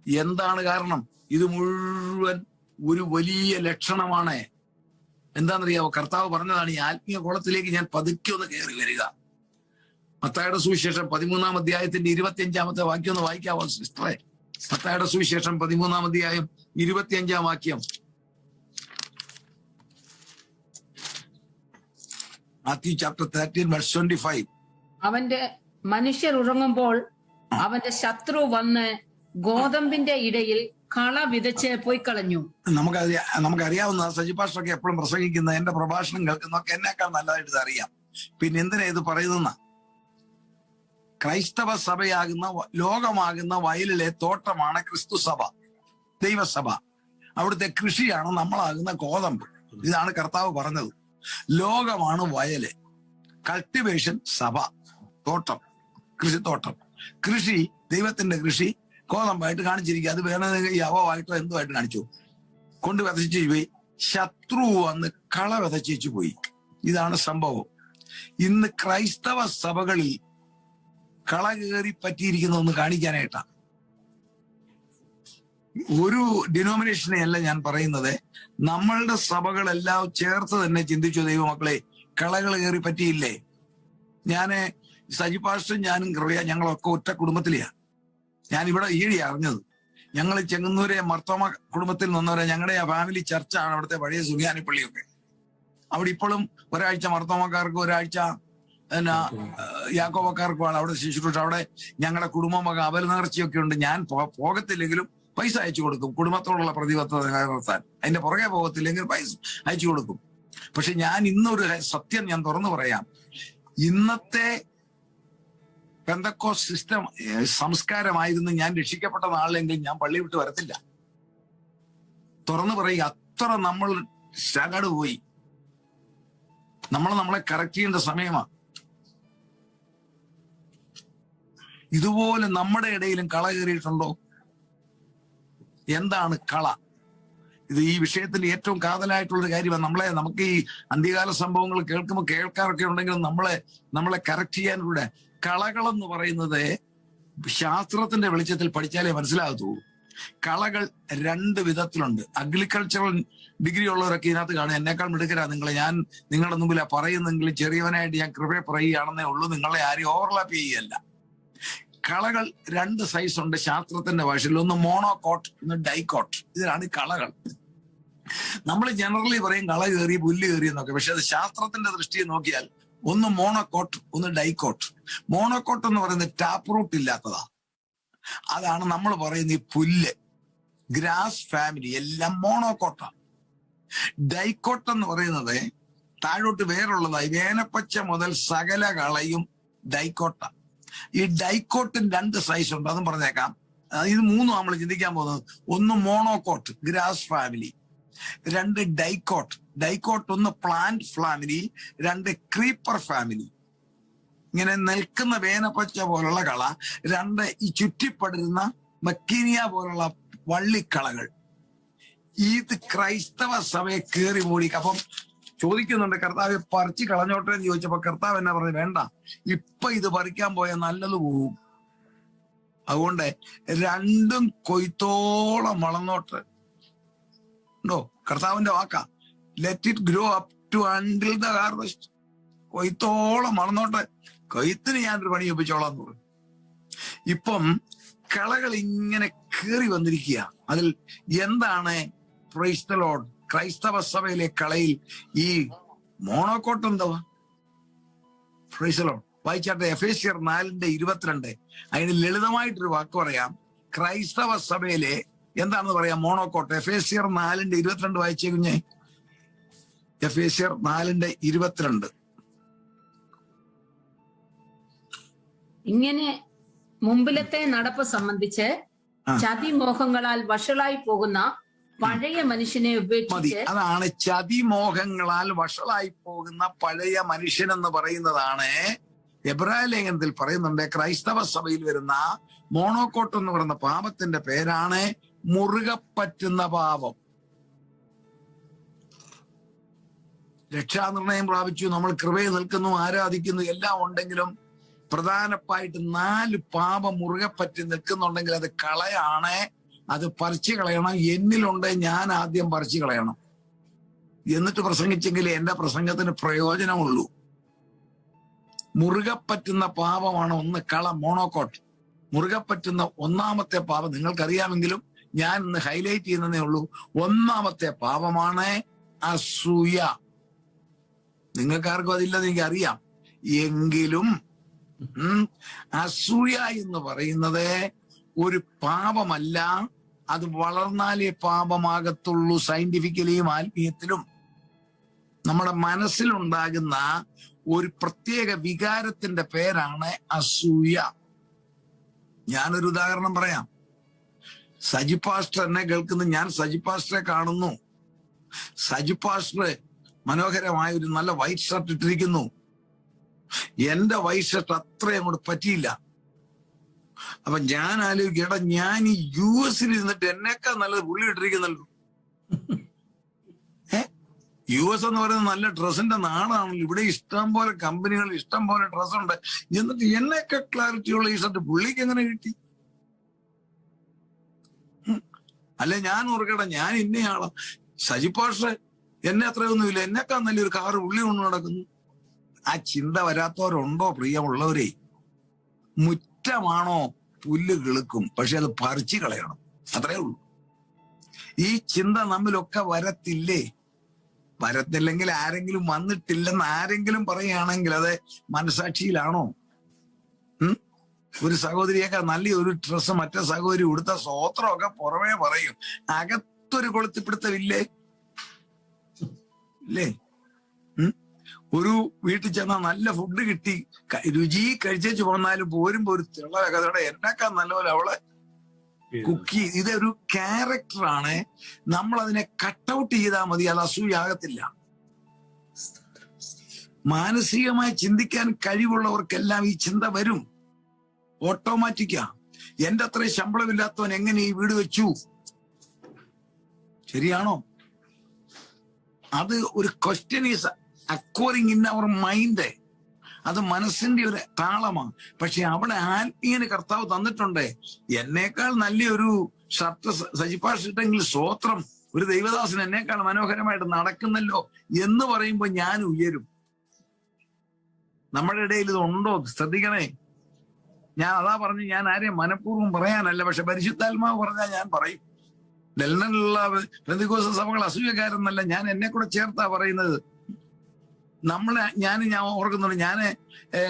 എന്താണ് കാരണം? ഇത് മുഴുവൻ ഒരു വലിയ ലക്ഷണമാണ്. എന്താണെന്നറിയാവോ? കർത്താവ് പറഞ്ഞതാണ്, ഈ ആത്മീയ കോളത്തിലേക്ക് ഞാൻ പതുക്കെ ഒന്ന് കയറി വരിക. മത്തായിയുടെ സുവിശേഷം 13-ാം അധ്യായത്തിന്റെ 25-ാമത്തെ വാക്യം ഒന്ന് വായിക്കാവോ സിസ്റ്ററെ? മത്തായിയുടെ സുവിശേഷം 13-ാം അധ്യായം 25-ാം വാക്യം. Matthew chapter 13:25. അവന്റെ മനുഷ്യർ ഉറങ്ങുമ്പോൾ അവന്റെ ശത്രു വന്ന് ഗോതമ്പിന്റെ ഇടയിൽ കള വിതച്ച് പോയി കളഞ്ഞു. നമുക്കറിയാവുന്ന സജി പാസ്റ്ററൊക്കെ എപ്പോഴും പ്രസംഗിക്കുന്ന, എന്റെ പ്രഭാഷണം കേൾക്കുന്നതൊക്കെ എന്നേക്കാൾ നല്ലതായിട്ട് ഇത് അറിയാം. പിന്നെ എന്തിനാ ഇത് പറയുന്ന? ക്രൈസ്തവ സഭയാകുന്ന ലോകമാകുന്ന വയലിലെ തോട്ടമാണ് ക്രിസ്തു സഭ, ദൈവസഭ. അവിടുത്തെ കൃഷിയാണ് നമ്മളാകുന്ന ഗോതമ്പ്. ഇതാണ് കർത്താവ് പറഞ്ഞത്. ലോകമാണ് വയല്, കൾട്ടിവേഷൻ സഭ, തോട്ടം, കൃഷിത്തോട്ടം. കൃഷി, ദൈവത്തിന്റെ കൃഷി ഗോതമ്പായിട്ട് കാണിച്ചിരിക്കുക. അത് വേണമെങ്കിൽ യവമായിട്ടോ എന്തോ ആയിട്ട് കാണിച്ചു കൊണ്ട് വിതച്ചു പോയി. ശത്രു വന്ന് കള വിതച്ചു പോയി. ഇതാണ് സംഭവം. ഇന്ന് ക്രൈസ്തവ സഭകളിൽ കള കയറി പറ്റിയിരിക്കുന്ന ഒന്ന് കാണിക്കാനായിട്ടാണ്. ഒരു ഡിനോമിനേഷനെ അല്ല ഞാൻ പറയുന്നത്, നമ്മളുടെ സഭകളെല്ലാം ചേർത്ത് തന്നെ ചിന്തിച്ചു. ദൈവമക്കളെ, കളകൾ കയറി പറ്റിയില്ലേ? ഞാന് സജി പാസ്റ്ററും ഞാനും ഞങ്ങളൊക്കെ ഒറ്റ കുടുംബത്തിലെയാ. ഞാൻ ഇവിടെ ഈഴി അറിഞ്ഞത്. ഞങ്ങൾ ചെങ്ങന്നൂരെ മർത്തോമ കുടുംബത്തിൽ നിന്നവരെ. ഞങ്ങളുടെ ആ ഫാമിലി ചർച്ചാണ് അവിടുത്തെ പഴയ സുഖിയാനിപ്പള്ളിയൊക്കെ. അവിടെ ഇപ്പോഴും ഒരാഴ്ച മർത്തോമക്കാർക്കും ഒരാഴ്ച യാക്കോബക്കാർക്കുമാണ് അവിടെ ശുശ്രൂഷ. അവിടെ ഞങ്ങളുടെ കുടുംബമൊക്കെ അപല നേർച്ചയൊക്കെ ഉണ്ട്. ഞാൻ പോകത്തില്ലെങ്കിലും പൈസ അയച്ചു കൊടുക്കും, കുടുംബത്തോടുള്ള പ്രതിബദ്ധത നിലനിർത്താൻ. അതിന്റെ പുറകെ പോകത്തില്ലെങ്കിൽ പൈസ അയച്ചു കൊടുക്കും. പക്ഷെ ഞാൻ ഇന്നൊരു സത്യം ഞാൻ തുറന്നു പറയാം. ഇന്നത്തെ പെന്തക്കോസ്റ്റ് സിസ്റ്റം സംസ്കാരമായിരുന്നു ഞാൻ രക്ഷിക്കപ്പെട്ട നാളിലെങ്കിൽ ഞാൻ പള്ളി വിട്ട് വരത്തില്ല. തുറന്നു പറയുക, അത്ര നമ്മൾ ശകട് പോയി. നമ്മളെ കറക്റ്റ് ചെയ്യേണ്ട സമയമാണ്. ഇതുപോലെ നമ്മുടെ ഇടയിലും കള കയറിയിട്ടുണ്ടോ? എന്താണ് കള? ഇത് ഈ വിഷയത്തിൽ ഏറ്റവും കാതലായിട്ടുള്ളൊരു കാര്യമാണ്. നമുക്ക് ഈ അന്ത്യകാല സംഭവങ്ങൾ കേൾക്കുമ്പോൾ കേൾക്കാറൊക്കെ ഉണ്ടെങ്കിലും നമ്മളെ കറക്റ്റ് ചെയ്യാനുള്ള കളകളെന്ന് പറയുന്നത് ശാസ്ത്രത്തിന്റെ വെളിച്ചത്തിൽ പഠിച്ചാലേ മനസ്സിലാകത്തുള്ളൂ. കളകൾ രണ്ട് വിധത്തിലുണ്ട്. അഗ്രികൾച്ചറൽ ഡിഗ്രി ഉള്ളവരൊക്കെ ഇതിനകത്ത് കാണും. എന്നേക്കാൾ മിടുക്കരാ നിങ്ങളെ. ഞാൻ നിങ്ങളുടെ മുമ്പിലാ പറയുന്നെങ്കിലും ചെറിയവനായിട്ട് ഞാൻ കൃപയെ പറയുകയാണെന്നേ ഉള്ളൂ. നിങ്ങളെ ആരെയും ഓവർലാപ്പ് ചെയ്യുകയല്ല. കളകൾ രണ്ട് സൈസ് ഉണ്ട് ശാസ്ത്രത്തിന്റെ ഭാഷയിൽ. ഒന്ന് മോണോകോട്ട്, ഒന്ന് ഡൈക്കോട്ട്. ഇതിലാണ് കളകൾ. നമ്മൾ ജനറലി പറയും കള കയറി, പുല്ല് കയറി എന്നൊക്കെ. പക്ഷെ അത് ശാസ്ത്രത്തിന്റെ ദൃഷ്ടിയിൽ നോക്കിയാൽ ഒന്ന് മോണോകോട്ട്, ഒന്ന് ഡൈക്കോട്ട്. മോണോകോട്ട് എന്ന് പറയുന്നത് ടാപ്പ് റൂട്ട് ഇല്ലാത്തതാ. അതാണ് നമ്മൾ പറയുന്ന ഈ പുല്ല്, ഗ്രാസ് ഫാമിലി എല്ലാം മോണോകോട്ടാണ്. ഡൈക്കോട്ട് എന്ന് പറയുന്നത് താഴോട്ട് വേറുള്ളതായി. വേനപ്പച്ച മുതൽ സകല കളയും ഡൈക്കോട്ടാണ്. ഈ ഡൈക്കോട്ടിന് രണ്ട് സൈസ് ഉണ്ട്, അതും പറഞ്ഞേക്കാം. ഇത് മൂന്നും നമ്മൾ ചിന്തിക്കാൻ പോകുന്നത്. ഒന്ന് മോണോകോട്ട്, ഗ്രാസ് ഫാമിലി. രണ്ട് ഡൈക്കോട്ട്. ഡൈക്കോട്ട് ഒന്ന് പ്ലാന്റ് ഫാമിലി, രണ്ട് ക്രീപ്പർ ഫാമിലി. ഇങ്ങനെ നിൽക്കുന്ന വേനപ്പച്ച പോലുള്ള കള. രണ്ട് ഈ ചുറ്റിപ്പടരുന്ന മക്കീനിയ പോലുള്ള വള്ളിക്കളകൾ. ഇത് ക്രൈസ്തവ സഭയെ കയറി മൂടി. അപ്പം ചോദിക്കുന്നുണ്ട്, കർത്താവ് പറിച്ച് കളഞ്ഞോട്ടെ എന്ന് ചോദിച്ചപ്പോ കർത്താവ് എന്നാ പറഞ്ഞു, വേണ്ട, ഇപ്പൊ ഇത് പറിക്കാൻ പോയാൽ നല്ലത് പോവും. അതുകൊണ്ട് രണ്ടും കൊയ്ത്തോളം വളർന്നോട്ട്. ഉണ്ടോ? കർത്താവിന്റെ വാക്കാ. Let it grow up to until the harvest. കൊയ്ത്തോളം വളർന്നോട്ടെ, കൊയ്ത്തിന് ഞാനൊരു പണി ഒപ്പിച്ചോളാം എന്ന് പറഞ്ഞു. ഇപ്പം കളകൾ ഇങ്ങനെ കയറി വന്നിരിക്കുക. അതിൽ എന്താണ് പ്രൈസ് ദി ലോർഡ്? ക്രൈസ്തവ സഭയിലെ കളയിൽ ഈ മോണോകോട്ട് എന്തുവാ? Praise the lord. വായിച്ചാട്ടെ, എഫേസ്യർ 4:22. അതിന് ലളിതമായിട്ടൊരു വാക്ക് പറയാം. ക്രൈസ്തവ സഭയിലെ എന്താണെന്ന് പറയാം മോണോകോട്ട്. എഫേസ്യർ 4:22 വായിച്ചേ കുഞ്ഞേ. എഫേസ്യർ 4:22. ഇങ്ങനെ മുമ്പിലത്തെ നടപ്പ് സംബന്ധിച്ച് ചതിമോഹങ്ങളാൽ വഷളായി പോകുന്ന പഴയ മനുഷ്യനെ ഉപേക്ഷിച്ച്, അതാണ് ചതിമോഹങ്ങളാൽ വഷളായി പോകുന്ന പഴയ മനുഷ്യൻ എന്ന് പറയുന്നതാണ്. എബ്രായ ലേഖനത്തിൽ പറയുന്നുണ്ട്, ക്രൈസ്തവ സഭയിൽ വരുന്ന മോണോക്കോട്ട് എന്ന് പറയുന്ന പാപത്തിന്റെ പേരാണ് മുറുകെ പറ്റുന്ന പാപം. രക്ഷാനിർണയം പ്രാപിച്ചു, നമ്മൾ കൃപയിൽ നിൽക്കുന്നു, ആരാധിക്കുന്നു, എല്ലാം ഉണ്ടെങ്കിലും പ്രധാനമായിട്ട് 4 പാപം മുറുകെ പറ്റി നിൽക്കുന്നുണ്ടെങ്കിൽ അത് കളയാണ്. അത് പറിച്ചു കളയണം. എന്നിലുണ്ട്, ഞാൻ ആദ്യം പറിച്ചു കളയണം. എന്നിട്ട് പ്രസംഗിച്ചെങ്കിലേ എന്റെ പ്രസംഗത്തിന് പ്രയോജനമുള്ളൂ. മുറുകെ പറ്റുന്ന പാപമാണ് ഒന്ന്, മോണോക്കോട്ട്. മുറുകെ പറ്റുന്ന ഒന്നാമത്തെ പാപം നിങ്ങൾക്കറിയാമെങ്കിലും ഞാൻ ഇന്ന് ഹൈലൈറ്റ് ചെയ്യുന്നതേ ഉള്ളൂ. ഒന്നാമത്തെ പാപമാണ് അസൂയ. നിങ്ങൾക്കാർക്കും അതില്ലെന്ന് എനിക്കറിയാം. എങ്കിലും അസൂയ എന്ന് പറയുന്നത് ഒരു പാപമല്ല, അത് വളർന്നാലേ പാപമാകത്തുള്ളൂ. സയന്റിഫിക്കലിയും ആത്മീയത്തിലും നമ്മുടെ മനസ്സിലുണ്ടാകുന്ന ഒരു പ്രത്യേക വികാരത്തിന്റെ പേരാണ് അസൂയ. ഞാനൊരു ഉദാഹരണം പറയാം. സജി പാസ്റ്റർ എന്നെ കേൾക്കുന്നു, ഞാൻ സജി പാസ്റ്ററെ കാണുന്നു. സജി പാസ്റ്റർ മനോഹരമായ ഒരു നല്ല വൈറ്റ് ഷർട്ട് ഇട്ടിരിക്കുന്നു. എന്റെ വൈറ്റ് ഷർട്ട് അത്രയും അങ്ങോട്ട് പറ്റിയില്ല. അപ്പൊ ഞാൻ ആലോചിക്കട, ഞാൻ ഈ US ഇരുന്നിട്ട് എന്നേക്കാൾ നല്ലത് പുള്ളി ഇട്ടിരിക്കുന്നല്ലോ. US എന്ന് പറയുന്നത് നല്ല ഡ്രസ്സിന്റെ നാടാണല്ലോ. ഇവിടെ ഇഷ്ടം പോലെ കമ്പനികൾ, ഇഷ്ടം പോലെ ഡ്രസ്സുണ്ട്. എന്നിട്ട് എന്നൊക്കെ ക്ലാരിറ്റിയുള്ള ഈ ഷർട്ട് പുള്ളിക്ക് എങ്ങനെ കിട്ടി? അല്ലെ ഞാൻ ഓർക്കട്ടെ, ഞാൻ ഇന്നയാളാ. സജി പാസ്റ്റർ എന്നെ അത്രയൊന്നുമില്ല, എന്നെക്കാൾ നല്ലൊരു കാറ് പുള്ളി കൊണ്ട് നടക്കുന്നു. ആ ചിന്ത വരാത്തവരുണ്ടോ പ്രിയമുള്ളവരെ? മുറ്റമാണോ പുല്ല് കിളുക്കും, പക്ഷെ അത് പറിച്ചു കളയണം, അത്രേ ഉള്ളൂ. ഈ ചിന്ത നമ്മിലൊക്കെ വരത്തില്ലേ? വരത്തില്ലെങ്കിൽ ആരെങ്കിലും വന്നിട്ടില്ലെന്ന് ആരെങ്കിലും പറയുകയാണെങ്കിൽ അത് മനസാക്ഷിയിലാണോ? ഒരു സഹോദരിയൊക്കെ നല്ല ഒരു ഡ്രസ്സ് മറ്റേ സഹോദരി ഉടുത്ത സ്വോത്രമൊക്കെ പുറമേ പറയും, അകത്തൊരു കൊളുത്തിപ്പിടുത്തമില്ലേ? ഇല്ലേ? ഒരു വീട്ടിൽ ചെന്നാൽ നല്ല ഫുഡ് കിട്ടി, രുചി കഴിച്ചു പോന്നാലും പോരുമ്പോ ഒരു തിളകഥയുടെ എന്നെക്കാൾ നല്ലപോലെ അവളെ കുക്കി. ഇതൊരു ക്യാരക്ടറാണ്. നമ്മൾ അതിനെ കട്ടൗട്ട് ചെയ്താൽ മതി, അത് അസൂയാകത്തില്ല. മാനസികമായി ചിന്തിക്കാൻ കഴിവുള്ളവർക്കെല്ലാം ഈ ചിന്ത വരും, ഓട്ടോമാറ്റിക്കാ. എന്റെ അത്രയും ശമ്പളമില്ലാത്തവൻ എങ്ങനെ ഈ വീട് വെച്ചു? ശരിയാണോ? അത് ഒരു question is acquiring in our mind. അത് മനസ്സിന്റെ ഒരു താളമാണ്. പക്ഷെ അവിടെ ആത്മീയന് കർത്താവ് തന്നിട്ടുണ്ട്. എന്നേക്കാൾ നല്ലൊരു ഷർട്ട് സജിപ്പാഷിട്ടെങ്കിൽ സ്വോത്രം, ഒരു ദൈവദാസൻ എന്നേക്കാൾ മനോഹരമായിട്ട് നടക്കുന്നല്ലോ എന്ന് പറയുമ്പോൾ ഞാൻ ഉയരും. നമ്മുടെ ഇടയിൽ ഇത് ഉണ്ടോ? ശ്രദ്ധിക്കണേ. ഞാൻ അതാ പറഞ്ഞു, ഞാൻ ആരെയും മനഃപൂർവ്വം പറയാനല്ല, പക്ഷെ പരിശുദ്ധാത്മാവ് പറഞ്ഞാൽ ഞാൻ പറയും. ഡെൽനയിലുള്ള പെന്തക്കോസ്ത് സഭകൾ അസൂയക്കാരെന്നല്ല, ഞാൻ എന്നെ കൂടെ ചേർത്താ പറയുന്നത്. ഞാൻ ഓർക്കുന്നുണ്ട്, ഞാൻ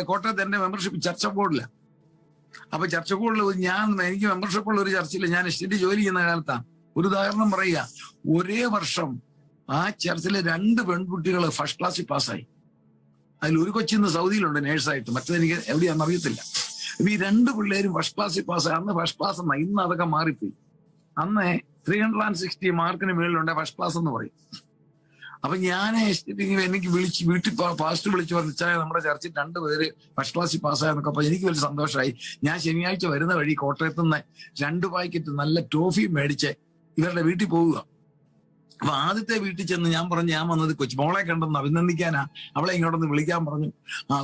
കോട്ടയത്ത് എന്റെ മെമ്പർഷിപ്പ് ചർച്ച ബോർഡില്ല. അപ്പൊ ചർച്ച ബോർഡിൽ എനിക്ക് മെമ്പർഷിപ്പ് ഉള്ള ഒരു ചർച്ചിൽ ഞാൻ എസ്റ്റേറ്റ് ജോലി ചെയ്യുന്ന കാലത്താണ്. ഒരു ഉദാഹരണം പറയുക, ഒരേ വർഷം ആ ചർച്ചിലെ 2 പെൺകുട്ടികൾ ഫസ്റ്റ് ക്ലാസ്സിൽ പാസ്സായി. അതിൽ ഒരു കൊച്ചിന്ന് സൗദിയിലുണ്ട് നേഴ്സായിട്ട്, മറ്റേത് എനിക്ക് എവിടെയാണെന്ന് അറിയത്തില്ല. അപ്പൊ ഈ 2 പിള്ളേരും ഫസ്റ്റ് ക്ലാസ്സിൽ പാസ്സായി. അന്ന് ഫസ്റ്റ് ക്ലാസ് എന്നാ, ഇന്ന് അതൊക്കെ മാറിപ്പോയി. അന്ന് 360 മാർക്കിന് മേളിലുണ്ട് ഫസ്റ്റ് ക്ലാസ് എന്ന് പറയും. അപ്പൊ ഞാൻ എനിക്ക് വീട്ടിൽ പാസ്റ്റ് വിളിച്ചു പറഞ്ഞാൽ നമ്മുടെ ചർച്ചിൽ 2 പേര് ഫസ്റ്റ് ക്ലാസ്സിൽ പാസ്സായെന്നൊക്കെ. അപ്പൊ എനിക്ക് വലിയ സന്തോഷമായി. ഞാൻ ശനിയാഴ്ച വരുന്ന വഴി കോട്ടയത്ത് നിന്ന് 2 പാക്കറ്റ് നല്ല ടോഫി മേടിച്ച് ഇവരുടെ വീട്ടിൽ പോവുക. അപ്പൊ ആദ്യത്തെ വീട്ടിൽ ചെന്ന് ഞാൻ പറഞ്ഞു, ഞാൻ വന്നത് കൊച്ചുമോളെ കണ്ടെന്ന് അഭിനന്ദിക്കാനാ, അവളെ ഇങ്ങോട്ടൊന്ന് വിളിക്കാൻ പറഞ്ഞു.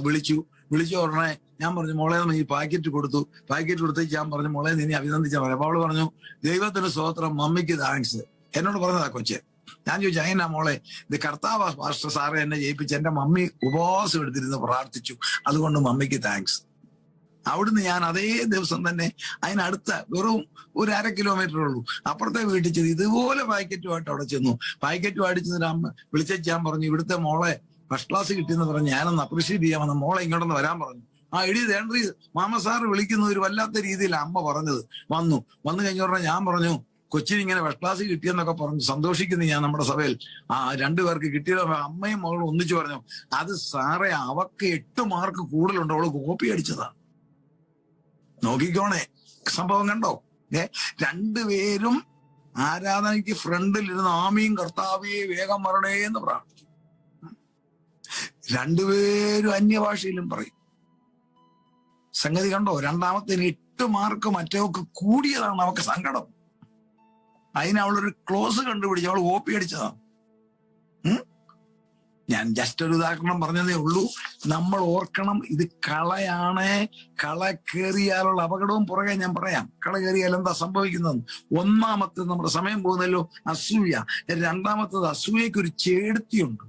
വിളിച്ചു ഉടനെ ഞാൻ പറഞ്ഞു, മോളെ ഈ പാക്കറ്റ് കൊടുത്തു. പാക്കറ്റ് കൊടുത്തേക്ക് ഞാൻ പറഞ്ഞു, മോളെ നീ അഭിനന്ദിച്ചാൽ മതി. അപ്പൊ അവള് പറഞ്ഞു, ദൈവത്തിന് സ്തോത്രം, മമ്മിക്ക് താങ്ക്സ്. എന്നോട് പറഞ്ഞതാ കൊച്ചെ. ഞാൻ ചോദിച്ചു, അതിനാ മോളെ? ഇത് കർത്താവ് പാസ്റ്റർ സാറെ എന്നെ ജയിപ്പിച്ച് എന്റെ മമ്മി ഉപവാസം എടുത്തിരുന്ന് പ്രാർത്ഥിച്ചു, അതുകൊണ്ട് മമ്മിക്ക് താങ്ക്സ്. അവിടുന്ന് ഞാൻ അതേ ദിവസം തന്നെ അതിനടുത്ത വെറും ഒരു 1/2 കിലോമീറ്റർ ഉള്ളൂ അപ്പുറത്തെ വീട്ടിൽ ചെന്ന് ഇതുപോലെ പാക്കറ്റുമായിട്ട് അവിടെ ചെന്നു. പാക്കറ്റുമായിട്ട് ചെന്നിട്ട് അമ്മ വിളിച്ചു, ഞാൻ പറഞ്ഞു, ഇവിടുത്തെ മോളെ ഫസ്റ്റ് ക്ലാസ് കിട്ടിയെന്ന് പറഞ്ഞ് ഞാനൊന്ന് അപ്രീഷിയേറ്റ് ചെയ്യാമെന്ന്. മോളെ ഇങ്ങോട്ടൊന്ന് വരാൻ പറഞ്ഞു. എടി ദേണ്ടി മാമ സാറ് വിളിക്കുന്ന ഒരു വല്ലാത്ത രീതിയിൽ അമ്മ പറഞ്ഞത്. വന്നു കഴിഞ്ഞ ഉടനെ ഞാൻ പറഞ്ഞു, കൊച്ചിനിങ്ങനെ ഫസ്റ്റ് ക്ലാസ് കിട്ടിയെന്നൊക്കെ പറഞ്ഞു സന്തോഷിക്കുന്നു ഞാൻ നമ്മുടെ സഭയിൽ. 2 പേർക്ക് കിട്ടിയത് അമ്മയും മകളും ഒന്നിച്ചു പറഞ്ഞു, അത് സാറേ അവക്ക് 8 മാർക്ക് കൂടുതലുണ്ട്, അവള് കോപ്പി അടിച്ചതാ. നോക്കിക്കോണേ സംഭവം കണ്ടോ. 2 പേരും ആരാധനയ്ക്ക് ഫ്രണ്ടിൽ ഇരുന്ന് ആമീൻ കർത്താവേ വേഗം വരണേ എന്ന് പ്രാർത്ഥിക്കും. 2 പേരും അന്യഭാഷയിലും പറയും. സംഗതി കണ്ടോ. രണ്ടാമത്തേന് 8 മാർക്ക് മറ്റവർക്ക് കൂടിയതാണ്, അവക്ക് സങ്കടം. അതിന് അവളൊരു ക്ലോസ് കണ്ടുപിടിച്ച് അവൾ കോപ്പി അടിച്ചതാണ്. ഞാൻ ജസ്റ്റ് ഒരു ഉദാഹരണം പറഞ്ഞതേ ഉള്ളൂ. നമ്മൾ ഓർക്കണം, ഇത് കളയാണ്. കള കയറിയാലുള്ള അപകടവും പുറകെ ഞാൻ പറയാം. കള കയറിയാൽ എന്താ സംഭവിക്കുന്നത്. ഒന്നാമത്തേത് നമ്മുടെ സമയം പോകുന്നല്ലോ, അസൂയ. രണ്ടാമത്തത് അസൂയക്കൊരു ചേടുത്തിയുണ്ട്.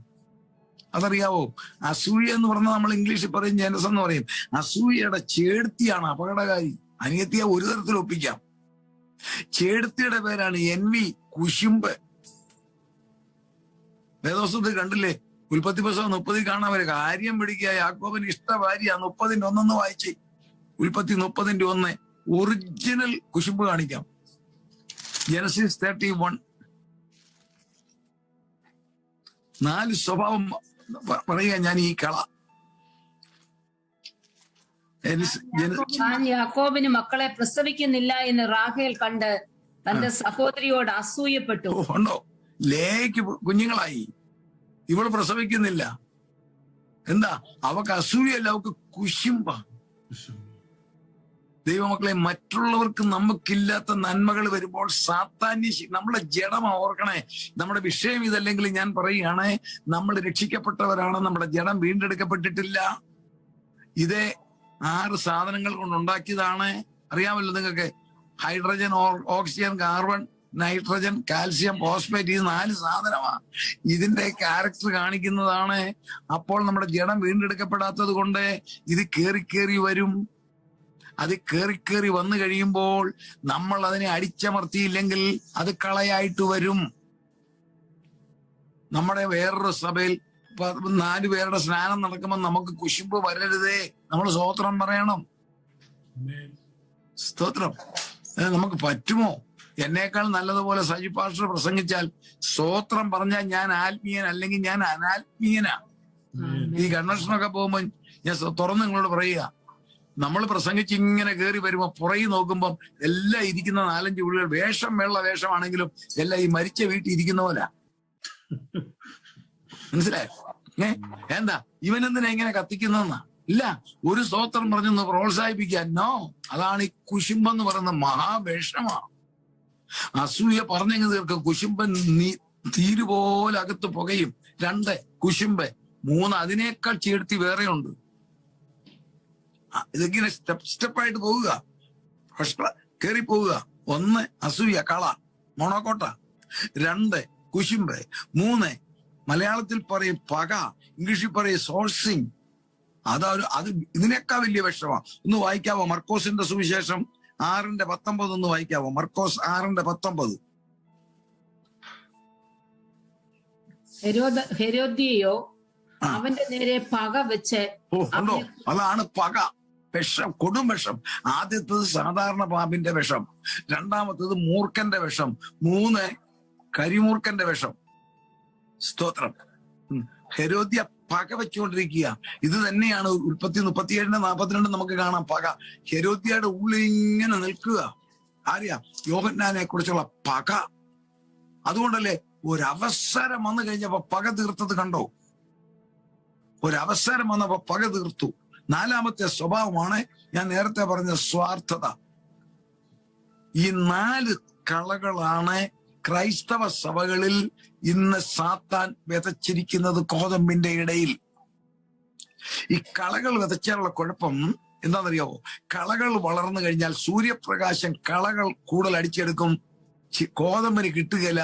അതറിയാവോ? അസൂയ എന്ന് പറഞ്ഞാൽ നമ്മൾ ഇംഗ്ലീഷിൽ പറയും ജനസ് എന്ന് പറയും. അസൂയയുടെ ചേടുത്തിയാണ് അപകടകാരി. അനിയത്തിയെ ഒരു തരത്തിൽ ഒപ്പിക്കാം. ചേടുത്തിയുടെ പേരാണ് എൻവി, കുശുമ്പ്. വേദോസ്തത്തിൽ കണ്ടില്ലേ, ഉൽപ്പത്തി പുസ്തകം 30 കാണാൻ വരെ കാര്യം പിടിക്കുക. യാക്കോബിന് ഇഷ്ട ഭാര്യ 30:1 വായിച്ചേ. ഉൽപ്പത്തി 30:1 ഒറിജിനൽ കുശുമ്പ് കാണിക്കാം. ജനസിസ് 31 4 സ്വഭാവം പറയുക ഞാൻ ഈ കള. യാക്കോബിന് മക്കളെ പ്രസവിക്കുന്നില്ല എന്ന് റാഹേൽ കണ്ട് തന്റെ സഹോദരിയോട് അസൂയപ്പെട്ടു. ഉണ്ടോ, ലേയ്ക്ക് കുഞ്ഞുങ്ങളായി, ഇവള് പ്രസവിക്കുന്നില്ല. എന്താ? അവക്ക് അസൂയല്ല, അവക്ക് കുശുമ്പ. ദൈവമക്കളെ, മറ്റുള്ളവർക്ക് നമുക്കില്ലാത്ത നന്മകൾ വരുമ്പോൾ സാത്താന്യ നമ്മളെ ജഡം ഓർക്കണേ. നമ്മുടെ വിഷയം ഇതല്ലെങ്കിൽ ഞാൻ പറയുകയാണ്, നമ്മൾ രക്ഷിക്കപ്പെട്ടവരാണ്, നമ്മുടെ ജഡം വീണ്ടെടുക്കപ്പെട്ടിട്ടില്ല. ഇതേ 6 സാധനങ്ങൾ കൊണ്ടുണ്ടാക്കിയതാണ്. അറിയാമല്ലോ നിങ്ങൾക്ക്. Hydrogen, oxygen, carbon, nitrogen, calcium, phosphate, ഇത് 4 സാധനമാണ്. ഇതിന്റെ ക്യാരക്ടർ കാണിക്കുന്നതാണ്. അപ്പോൾ നമ്മുടെ ജഡം വീണ്ടെടുക്കപ്പെടാത്തത് കൊണ്ട് ഇത് കേറി വരും. അത് കേറി വന്നു കഴിയുമ്പോൾ നമ്മൾ അതിനെ അടിച്ചമർത്തിയില്ലെങ്കിൽ അത് കളയായിട്ട് വരും. നമ്മുടെ വേറൊരു സഭയിൽ 4 പേരുടെ സ്നാനം നടക്കുമ്പോൾ നമുക്ക് കുശുമ്പ് വരരുതേ. നമ്മൾ സ്തോത്രം പറയണം. സ്തോത്രം. നമുക്ക് പറ്റുമോ? എന്നേക്കാൾ നല്ലതുപോലെ സജി പാസ്റ്റർ പ്രസംഗിച്ചാൽ സ്തോത്രം പറഞ്ഞാൽ ഞാൻ ആത്മീയൻ, അല്ലെങ്കിൽ ഞാൻ അനാത്മീയനാ. ഈ കൺവെൻഷനൊക്കെ പോകുമ്പോൾ ഞാൻ തുറന്ന് നിങ്ങളോട് പറയുക, നമ്മൾ പ്രസംഗിച്ച് ഇങ്ങനെ കയറി വരുമ്പോ പുറകെ നോക്കുമ്പോൾ എല്ലാം ഇരിക്കുന്ന 4-5 പുള്ളികൾ വേഷം വെള്ള വേഷമാണെങ്കിലും എല്ലാം ഈ മരിച്ച വീട്ടിൽ ഇരിക്കുന്ന പോലെ. മനസ്സിലായോ? എന്താ ഇവനെന്തിനാ ഇങ്ങനെ കത്തിക്കുന്നതെന്നാ? ഇല്ല, ഒരു സ്തോത്രം പറഞ്ഞൊന്ന് പ്രോത്സാഹിപ്പിക്കാൻ. നോ, അതാണ് ഈ കുശുമ്പെന്ന് പറയുന്ന മഹാവേഷമാണ്. അസൂയ പറഞ്ഞെങ്കിൽ തീർക്കും. കുശുമ്പൻ തീരുപോലെ അകത്ത് പുകയും. 2 കുശുമ്പ്. 3 അതിനേക്കാൾ ചേർത്തി വേറെ ഉണ്ട്. ഇതിങ്ങനെ സ്റ്റെപ്പായിട്ട് പോവുക, കയറി പോവുക. 1 അസൂയ, കള, മോണോക്കോട്ട. 2 കുശുമ്പ്. 3 മലയാളത്തിൽ പറയും പക, ഇംഗ്ലീഷിൽ പറയും സോഴ്സിങ്. അത് ഇതിനേക്കാൾ വലിയ വിഷമാണ്. ഒന്ന് വായിക്കാവോ മർക്കോസിന്റെ സുവിശേഷം 6:19 ഒന്ന് വായിക്കാവോ? മർക്കോസ് 6:19. ഹെരോദ്യയോ അവന്റെ നേരെ പക വെച്ച്. ഉണ്ടോ? അതാണ് പക, വിഷം, കൊടും വിഷം. ആദ്യത്തത് സാധാരണ പാമ്പിന്റെ വിഷം, രണ്ടാമത്തത് മൂർഖന്റെ വിഷം, 3 കരിമൂർഖന്റെ വിഷം. സ്തോത്രം. ഹെരോദ്യ പക വെച്ചുകൊണ്ടിരിക്കുക. ഇത് തന്നെയാണ് ഉൽപ്പത്തി 37:42 നമുക്ക് കാണാം. പക ഹെരോദ്യയുടെ ഉള്ളിൽ ഇങ്ങനെ നിൽക്കുക. ആര്യ? യോഹന്നാനെ കുറിച്ചുള്ള പക. അതുകൊണ്ടല്ലേ ഒരവസരം വന്നു കഴിഞ്ഞപ്പോ പക തീർത്തത് കണ്ടോ? ഒരവസരം വന്നപ്പോ പക തീർത്തു. 4ാമത്തെ സ്വഭാവമാണ് ഞാൻ നേരത്തെ പറഞ്ഞ സ്വാർത്ഥത. ഈ 4 കളകളാണ് ക്രൈസ്തവ സഭകളിൽ ഇന്ന് സാത്താൻ വിതച്ചിരിക്കുന്നത് കോതമ്പിന്റെ ഇടയിൽ. ഈ കളകൾ വിതച്ചാലുള്ള കുഴപ്പം എന്താണെന്നറിയാവോ? കളകൾ വളർന്നു കഴിഞ്ഞാൽ സൂര്യപ്രകാശം കളകൾ കൂടുതൽ അടിച്ചെടുക്കും. കോതമ്പിന് കിട്ടുകയില്ല.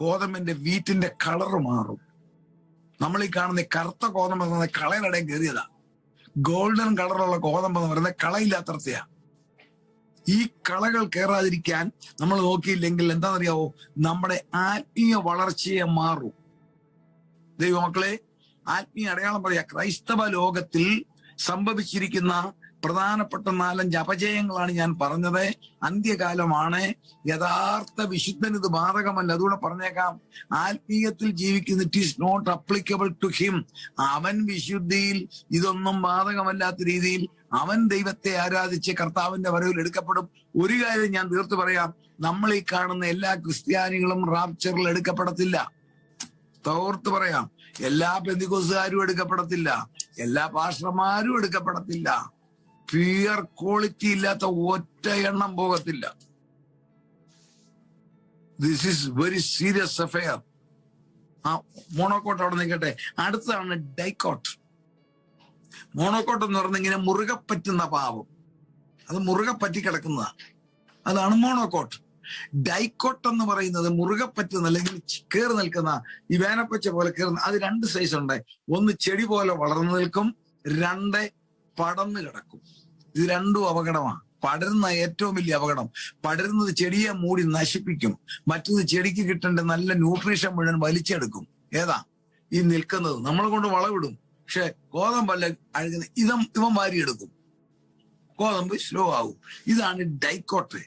കോതമ്പിന്റെ വീറ്റിന്റെ കളറ് മാറും. നമ്മൾ ഈ കാണുന്ന കറുത്ത കോതമ്പ് എന്ന് പറയുന്നത് കളയിലടയും കയറിയതാ. ഗോൾഡൻ കളറുള്ള കോതമ്പ് എന്ന് പറയുന്നത് കളയില്ലാത്തർത്തയാ. ഈ കളകൾ കയറാതിരിക്കാൻ നമ്മൾ നോക്കിയില്ലെങ്കിൽ എന്താണെന്നറിയാവോ? നമ്മുടെ ആത്മീയ വളർച്ചയെ മാറും. ദൈവമക്കളെ, ആത്മീയ അടയാളം പറയാ. ക്രൈസ്തവ ലോകത്തിൽ സംഭവിച്ചിരിക്കുന്ന പ്രധാനപ്പെട്ട 4-5 അപജയങ്ങളാണ് ഞാൻ പറഞ്ഞത്. അന്ത്യകാലമാണ്. യഥാർത്ഥ വിശുദ്ധന് ഇത് ബാധകമല്ല. അതുകൂടെ പറഞ്ഞേക്കാം. ആത്മീയത്തിൽ ജീവിക്കുന്ന it is not applicable to him. അവൻ വിശുദ്ധിയിൽ ഇതൊന്നും ബാധകമല്ലാത്ത രീതിയിൽ അവൻ ദൈവത്തെ ആരാധിച്ച് കർത്താവിന്റെ വരവിൽ എടുക്കപ്പെടും. ഒരു കാര്യം ഞാൻ തീർത്തു പറയാം, നമ്മൾ ഈ കാണുന്ന എല്ലാ ക്രിസ്ത്യാനികളും റാപ്ചറിൽ എടുക്കപ്പെടത്തില്ല. തോർത്ത് പറയാം, എല്ലാ പെന്തിക്കോസുകാരും എടുക്കപ്പെടത്തില്ല, എല്ലാ പാസ്റ്റർമാരും എടുക്കപ്പെടത്തില്ല. പ്യുവർ ക്വാളിറ്റി ഇല്ലാത്ത ഒറ്റ എണ്ണം പോകത്തില്ല. This is very serious affair. ആ മോണോക്കോട്ട് അവിടെ നിൽക്കട്ടെ. അടുത്തതാണ് ഡൈക്കോട്ട്. മോണോക്കോട്ട് എന്ന് പറഞ്ഞ ഇങ്ങനെ മുറുകെ പറ്റുന്ന പാവം, അത് മുറുകെ പറ്റി കിടക്കുന്നതാണ്, അതാണ് മോണോക്കോട്ട്. ഡൈക്കോട്ട് എന്ന് പറയുന്നത് മുറുകെ പറ്റുന്ന അല്ലെങ്കിൽ കയറി നിൽക്കുന്ന, ഈ വേനപ്പച്ച പോലെ കയറുന്ന, അത് 2 സൈസ് ഉണ്ട്. ഒന്ന് ചെടി പോലെ വളർന്നു നിൽക്കും, 2 പടർന്നു കിടക്കും. ഇത് രണ്ടും അപകടമാണ്. പടരുന്ന ഏറ്റവും വലിയ അപകടം, പടരുന്നത് ചെടിയെ മൂടി നശിപ്പിക്കും, മറ്റൊന്ന് ചെടിക്ക് കിട്ടേണ്ട നല്ല ന്യൂട്രീഷൻ മുഴുവൻ വലിച്ചെടുക്കും. ഏതാ ഈ നിൽക്കുന്നത്? നമ്മളെ കൊണ്ട് വളവിടും, പക്ഷെ ഗോതമ്പല്ല അഴുകുന്ന ഇവൻ വാരിയെടുക്കും, ഗോതമ്പ് സ്ലോ ആവും. ഇതാണ് ഡൈക്കോട്ട്.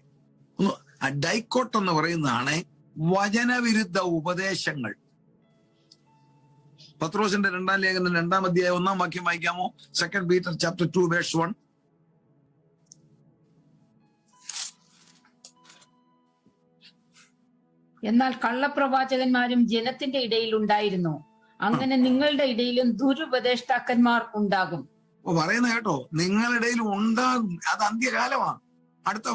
ആ ഡൈക്കോട്ട് എന്ന് പറയുന്നതാണ് വചനവിരുദ്ധ ഉപദേശങ്ങൾ. പത്രോസിന്റെ 2-ാം ലേഖനം 2-ാം അധ്യായം 1-ാം വാക്യം വായിക്കാമോ? 2 Peter chapter 2 verse 1. എന്നാൽ കള്ളപ്രവാചകന്മാരും ജനത്തിന്റെ ഇടയിൽ ഉണ്ടായിരുന്നു, അങ്ങനെ നിങ്ങളുടെ ഇടയിലും ദുരുപദേഷ്ടാക്കന്മാർ ഉണ്ടാകും. പറയുന്ന കേട്ടോ, നിങ്ങളുടെ ഇടയിൽ ഉണ്ടാകും. അത് അന്ത്യകാലമാണ്. അടുത്ത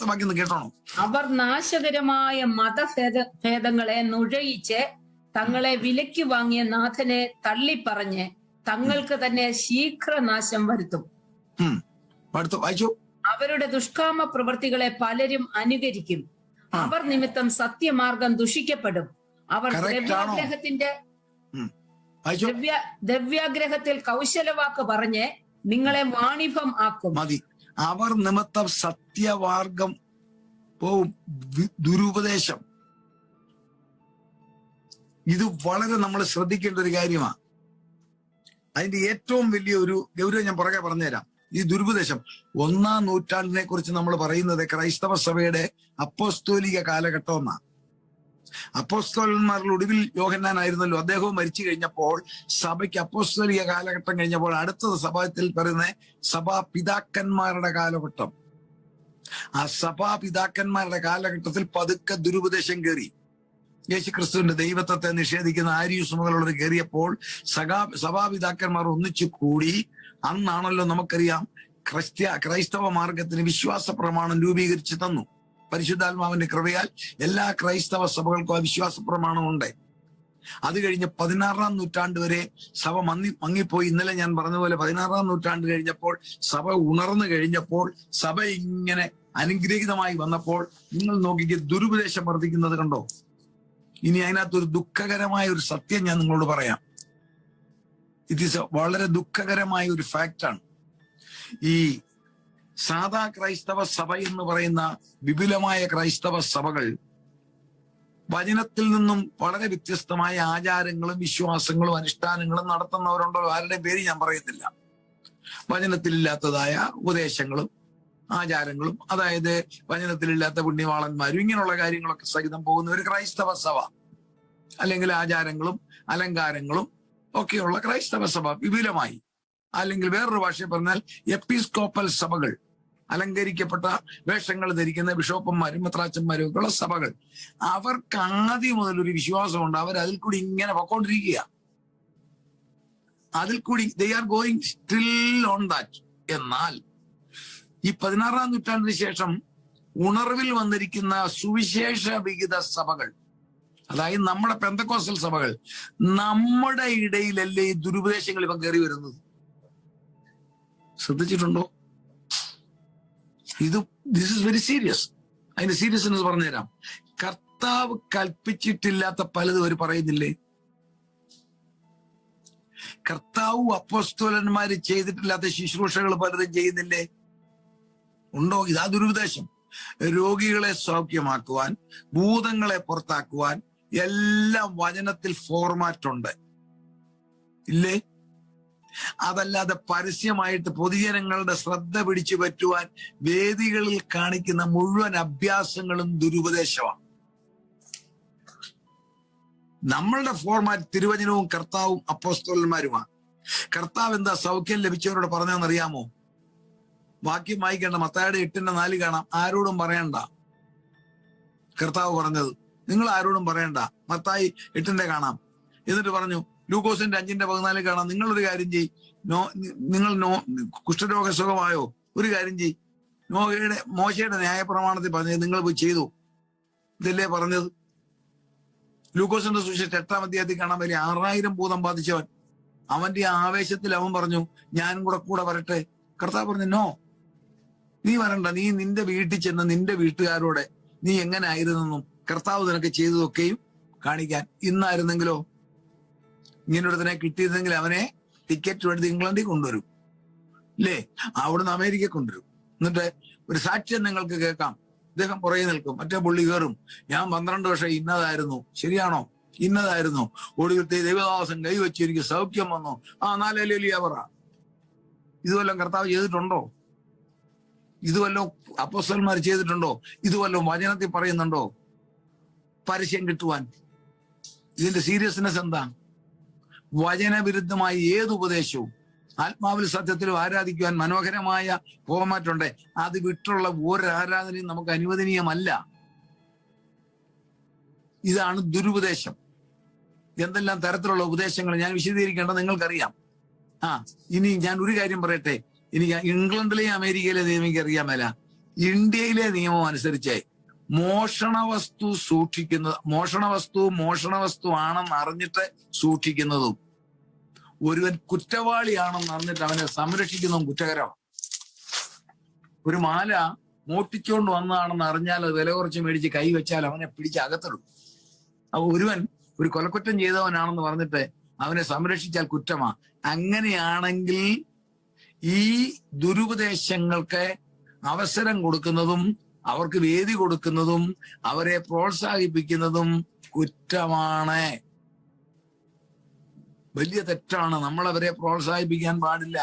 വാക്യം കേട്ടോണോ? അവർ നാശകരമായ മതഭേദങ്ങളെ നുഴയിച്ച് തങ്ങളെ വിലയ്ക്ക് വാങ്ങിയ നാഥനെ തള്ളിപ്പറഞ്ഞ് തങ്ങൾക്ക് തന്നെ ശീഘ്രനാശം വരുത്തും. അവരുടെ ദുഷ്കാമ പ്രവൃത്തികളെ പലരും അനുകരിക്കും. അവർ നിമിത്തം സത്യമാർഗം ദുഷിക്കപ്പെടും. അവർ ദ്രവ്യാഗ്രഹത്തിൽ കൗശലവാക്ക് പറഞ്ഞ് നിങ്ങളെ വാണിഭം ആക്കും. മതി. അവർ നിമിത്തം സത്യമാർഗം പോവും. ദുരുപദേശം. ഇത് വളരെ നമ്മൾ ശ്രദ്ധിക്കേണ്ട ഒരു കാര്യമാണ്. അതിന്റെ ഏറ്റവും വലിയ ഒരു ഗൗരവം ഞാൻ പുറകെ പറഞ്ഞുതരാം. ഈ ദുരുപദേശം 1-ാം നൂറ്റാണ്ടിനെ കുറിച്ച് നമ്മൾ പറയുന്നത് ക്രൈസ്തവ സഭയുടെ അപ്പോസ്തോലിക കാലഘട്ടം എന്നാണ്. അപ്പോസ്തലന്മാരുടെ ഒടുവിൽ യോഹന്നാനായിരുന്നല്ലോ. അദ്ദേഹവും മരിച്ചു കഴിഞ്ഞപ്പോൾ സഭയ്ക്ക് അപ്പോസ്തോലിക കാലഘട്ടം കഴിഞ്ഞപ്പോൾ അടുത്തത് സഭത്തിൽ പറയുന്ന സഭാപിതാക്കന്മാരുടെ കാലഘട്ടം. ആ സഭാപിതാക്കന്മാരുടെ കാലഘട്ടത്തിൽ പതുക്കെ ദുരുപദേശം കയറി. യേശുക്രിസ്തുവിന്റെ ദൈവത്വത്തെ നിഷേധിക്കുന്ന ആരിയൂസ് മുതലുള്ളവർ കയറിയപ്പോൾ സഭാപിതാക്കന്മാർ ഒന്നിച്ചു കൂടി. അന്നാണല്ലോ നമുക്കറിയാം ക്രൈസ്തവ മാർഗത്തിന് വിശ്വാസ പ്രമാണം രൂപീകരിച്ചു തന്നു. പരിശുദ്ധാത്മാവിന്റെ കൃപയാൽ എല്ലാ ക്രൈസ്തവ സഭകൾക്കും ആ വിശ്വാസ പ്രമാണമുണ്ട്. അത് കഴിഞ്ഞ് 16-ാം നൂറ്റാണ്ട് വരെ സഭ മങ്ങിപ്പോയി. ഇന്നലെ ഞാൻ പറഞ്ഞതുപോലെ 16-ാം നൂറ്റാണ്ട് കഴിഞ്ഞപ്പോൾ സഭ ഉണർന്നു കഴിഞ്ഞപ്പോൾ സഭ ഇങ്ങനെ അനുഗ്രഹീതമായി വന്നപ്പോൾ നിങ്ങൾ നോക്കിക്ക് ദുരുപദേശം വർദ്ധിക്കുന്നത് കണ്ടോ? ഇനി അതിനകത്തൊരു ദുഃഖകരമായ ഒരു സത്യം ഞാൻ നിങ്ങളോട് പറയാം. ഇറ്റ് ഈസ് വളരെ ദുഃഖകരമായ ഒരു ഫാക്റ്റാണ്. ഈ സാധാ ക്രൈസ്തവ സഭ എന്ന് പറയുന്ന വിപുലമായ ക്രൈസ്തവ സഭകൾ വചനത്തിൽ നിന്നും വളരെ വ്യത്യസ്തമായ ആചാരങ്ങളും വിശ്വാസങ്ങളും അനുഷ്ഠാനങ്ങളും നടത്തുന്നവരുണ്ടോ? ആരുടെ പേര് ഞാൻ പറയുന്നില്ല. വചനത്തിലില്ലാത്തതായ ഉപദേശങ്ങളും ആചാരങ്ങളും, അതായത് വചനത്തിലില്ലാത്ത പുണ്യവാളന്മാരും ഇങ്ങനെയുള്ള കാര്യങ്ങളൊക്കെ സഹിതം പോകുന്ന ഒരു ക്രൈസ്തവ സഭ, അല്ലെങ്കിൽ ആചാരങ്ങളും അലങ്കാരങ്ങളും ഒക്കെയുള്ള ക്രൈസ്തവ സഭ വിപുലമായി, അല്ലെങ്കിൽ വേറൊരു ഭാഷയിൽ പറഞ്ഞാൽ എപ്പിസ്കോപ്പൽ സഭകൾ, അലങ്കരിക്കപ്പെട്ട വേഷങ്ങൾ ധരിക്കുന്ന ബിഷോപ്പന്മാരും മെത്രാച്ചന്മാരും ഒക്കെ ഉള്ള സഭകൾ. അവർക്ക് ആദ്യം മുതലൊരു വിശ്വാസമുണ്ട്. അവർ അതിൽ കൂടി ഇങ്ങനെ പൊക്കോണ്ടിരിക്കുക. അതിൽ കൂടി they are going still on that. എന്നാൽ ഈ 16-ാം നൂറ്റാണ്ടിന് ശേഷം ഉണർവിൽ വന്നിരിക്കുന്ന സുവിശേഷ വിഹിത സഭകൾ, അതായത് നമ്മുടെ പെന്തക്കോസ്റ്റൽ സഭകൾ, നമ്മുടെ ഇടയിലല്ലേ ഈ ദുരുപദേശങ്ങൾ ഇവ കയറി വരുന്നത്? ശ്രദ്ധിച്ചിട്ടുണ്ടോ? This is very serious. അതിന്റെ സീരിയസ്നെസ് പറഞ്ഞുതരാം. കർത്താവ് കൽപ്പിച്ചിട്ടില്ലാത്ത പലതും അവർ പറയുന്നില്ലേ? കർത്താവ് അപ്പോസ്തലന്മാര് ചെയ്തിട്ടില്ലാത്ത ശുശ്രൂഷകൾ പലതും ചെയ്യുന്നില്ലേ? ഉണ്ടോ? ഇതാ ദുരുപദേശം. രോഗികളെ സൗഖ്യമാക്കുവാൻ, ഭൂതങ്ങളെ പുറത്താക്കുവാൻ എല്ലാം വചനത്തിൽ ഫോർമാറ്റ് ഉണ്ട്, ഇല്ലേ? അതല്ലാതെ പരസ്യമായിട്ട് പൊതുജനങ്ങളുടെ ശ്രദ്ധ പിടിച്ചു പറ്റുവാൻ വേദികളിൽ കാണിക്കുന്ന മുഴുവൻ അഭ്യാസങ്ങളും ദുരുപദേശമാണ്. നമ്മളുടെ ഫോർമാറ്റ് തിരുവചനവും കർത്താവും അപ്പോസ്തലന്മാരുമാണ്. കർത്താവ് എന്താ സൗഖ്യം ലഭിച്ചവരോട് പറഞ്ഞതെന്നറിയാമോ? വാക്യം വായിക്കേണ്ട, മത്തായിയുടെ 8:4 കാണാം. ആരോടും പറയണ്ട. കർത്താവ് പറഞ്ഞത് നിങ്ങൾ ആരോടും പറയണ്ട. മത്തായി 8 കാണാം. എന്നിട്ട് പറഞ്ഞു ലൂക്കോസിന്റെ 5:14 കാണാം. നിങ്ങളൊരു കാര്യം ചെയ്, നിങ്ങൾ കുഷ്ഠരോഗ സുഖമായോ? ഒരു കാര്യം ചെയ്. മോശയുടെ ന്യായപ്രമാണത്തിൽ പറഞ്ഞത് നിങ്ങൾ പോയി ചെയ്തു. ഇതല്ലേ പറഞ്ഞത്? ലൂക്കോസിന്റെ സുവിശേഷം 8-ാം അധ്യായത്തിൽ കാണാൻ വലിയ 6000 ഭൂതം ബാധിച്ചവൻ. അവന്റെ ആവേശത്തിൽ അവൻ പറഞ്ഞു ഞാനും കൂടെ വരട്ടെ. കർത്താവ് പറഞ്ഞു നോ, നീ വരണ്ട. നീ നിന്റെ വീട്ടിൽ ചെന്ന് നിന്റെ വീട്ടുകാരോടെ നീ എങ്ങനെ ആയിരുന്നെന്നും കർത്താവ് നിനക്ക് ചെയ്തതൊക്കെയും കാണിക്കാൻ. ഇന്നായിരുന്നെങ്കിലോ ഇങ്ങനൊരുത്തനെ കിട്ടിയിരുന്നെങ്കിൽ അവനെ ടിക്കറ്റ് എടുത്ത് ഇംഗ്ലണ്ടിൽ കൊണ്ടുവരും, ഇല്ലേ? അവിടുന്ന് അമേരിക്ക കൊണ്ടുവരും. എന്നിട്ട് ഒരു സാക്ഷ്യം നിങ്ങൾക്ക് കേൾക്കാം. ഇദ്ദേഹം പുറകെ നിൽക്കും, മറ്റേ പുള്ളി കയറും. ഞാൻ 12 വർഷം ഇന്നതായിരുന്നു. ശരിയാണോ? ഇന്നതായിരുന്നു. ഒടുവിലത്തെ ദൈവദാസൻ കൈവച്ച് എനിക്ക് സൗഖ്യം വന്നു. നാലേലിയ പറ. ഇതുവല്ലം കർത്താവ് ചെയ്തിട്ടുണ്ടോ? ഇതുവല്ലോ അപ്പോസ്തലന്മാർ ചെയ്തിട്ടുണ്ടോ? ഇതുവല്ലോ വചനത്തിൽ പറയുന്നുണ്ടോ? പരസ്യം കിട്ടുവാൻ. ഇതിന്റെ സീരിയസ്നെസ് എന്താ? വചനവിരുദ്ധമായ ഏത് ഉപദേശവും ആത്മാവിൽ സത്യത്തിലും ആരാധിക്കുവാൻ മനോഹരമായ ഫോർമാറ്റുണ്ട്. അത് വിട്ടുള്ള ഒരു ആരാധനയും നമുക്ക് അനുവദനീയമല്ല. ഇതാണ് ദുരുപദേശം. എന്തെല്ലാം തരത്തിലുള്ള ഉപദേശങ്ങൾ ഞാൻ വിശദീകരിക്കേണ്ട നിങ്ങൾക്കറിയാം. ഇനി ഞാൻ ഒരു കാര്യം പറയട്ടെ. എനിക്ക് ഇംഗ്ലണ്ടിലെയും അമേരിക്കയിലെ നിയമം എനിക്ക് അറിയാൻ മേല. ഇന്ത്യയിലെ നിയമം അനുസരിച്ച് മോഷണവസ്തു ആണെന്ന് അറിഞ്ഞിട്ട് സൂക്ഷിക്കുന്നതും ഒരുവൻ കുറ്റവാളിയാണെന്ന് അറിഞ്ഞിട്ട് അവനെ സംരക്ഷിക്കുന്നതും കുറ്റകരമാണ്. ഒരു മാല മോട്ടിച്ചുകൊണ്ട് വന്നതാണെന്ന് അറിഞ്ഞാൽ അത് വില കുറച്ച് മേടിച്ച് കൈവച്ചാൽ അവനെ പിടിച്ച് അകത്തിടും. അപ്പൊ ഒരുവൻ ഒരു കൊലക്കുറ്റം ചെയ്തവനാണെന്ന് പറഞ്ഞിട്ട് അവനെ സംരക്ഷിച്ചാൽ കുറ്റമാ. അങ്ങനെയാണെങ്കിൽ ഈ ദുരുപദേശങ്ങൾക്ക് അവസരം കൊടുക്കുന്നതും അവർക്ക് വേദി കൊടുക്കുന്നതും അവരെ പ്രോത്സാഹിപ്പിക്കുന്നതും കുറ്റമാണ്. വലിയ തെറ്റാണ്. നമ്മൾ അവരെ പ്രോത്സാഹിപ്പിക്കാൻ പാടില്ല.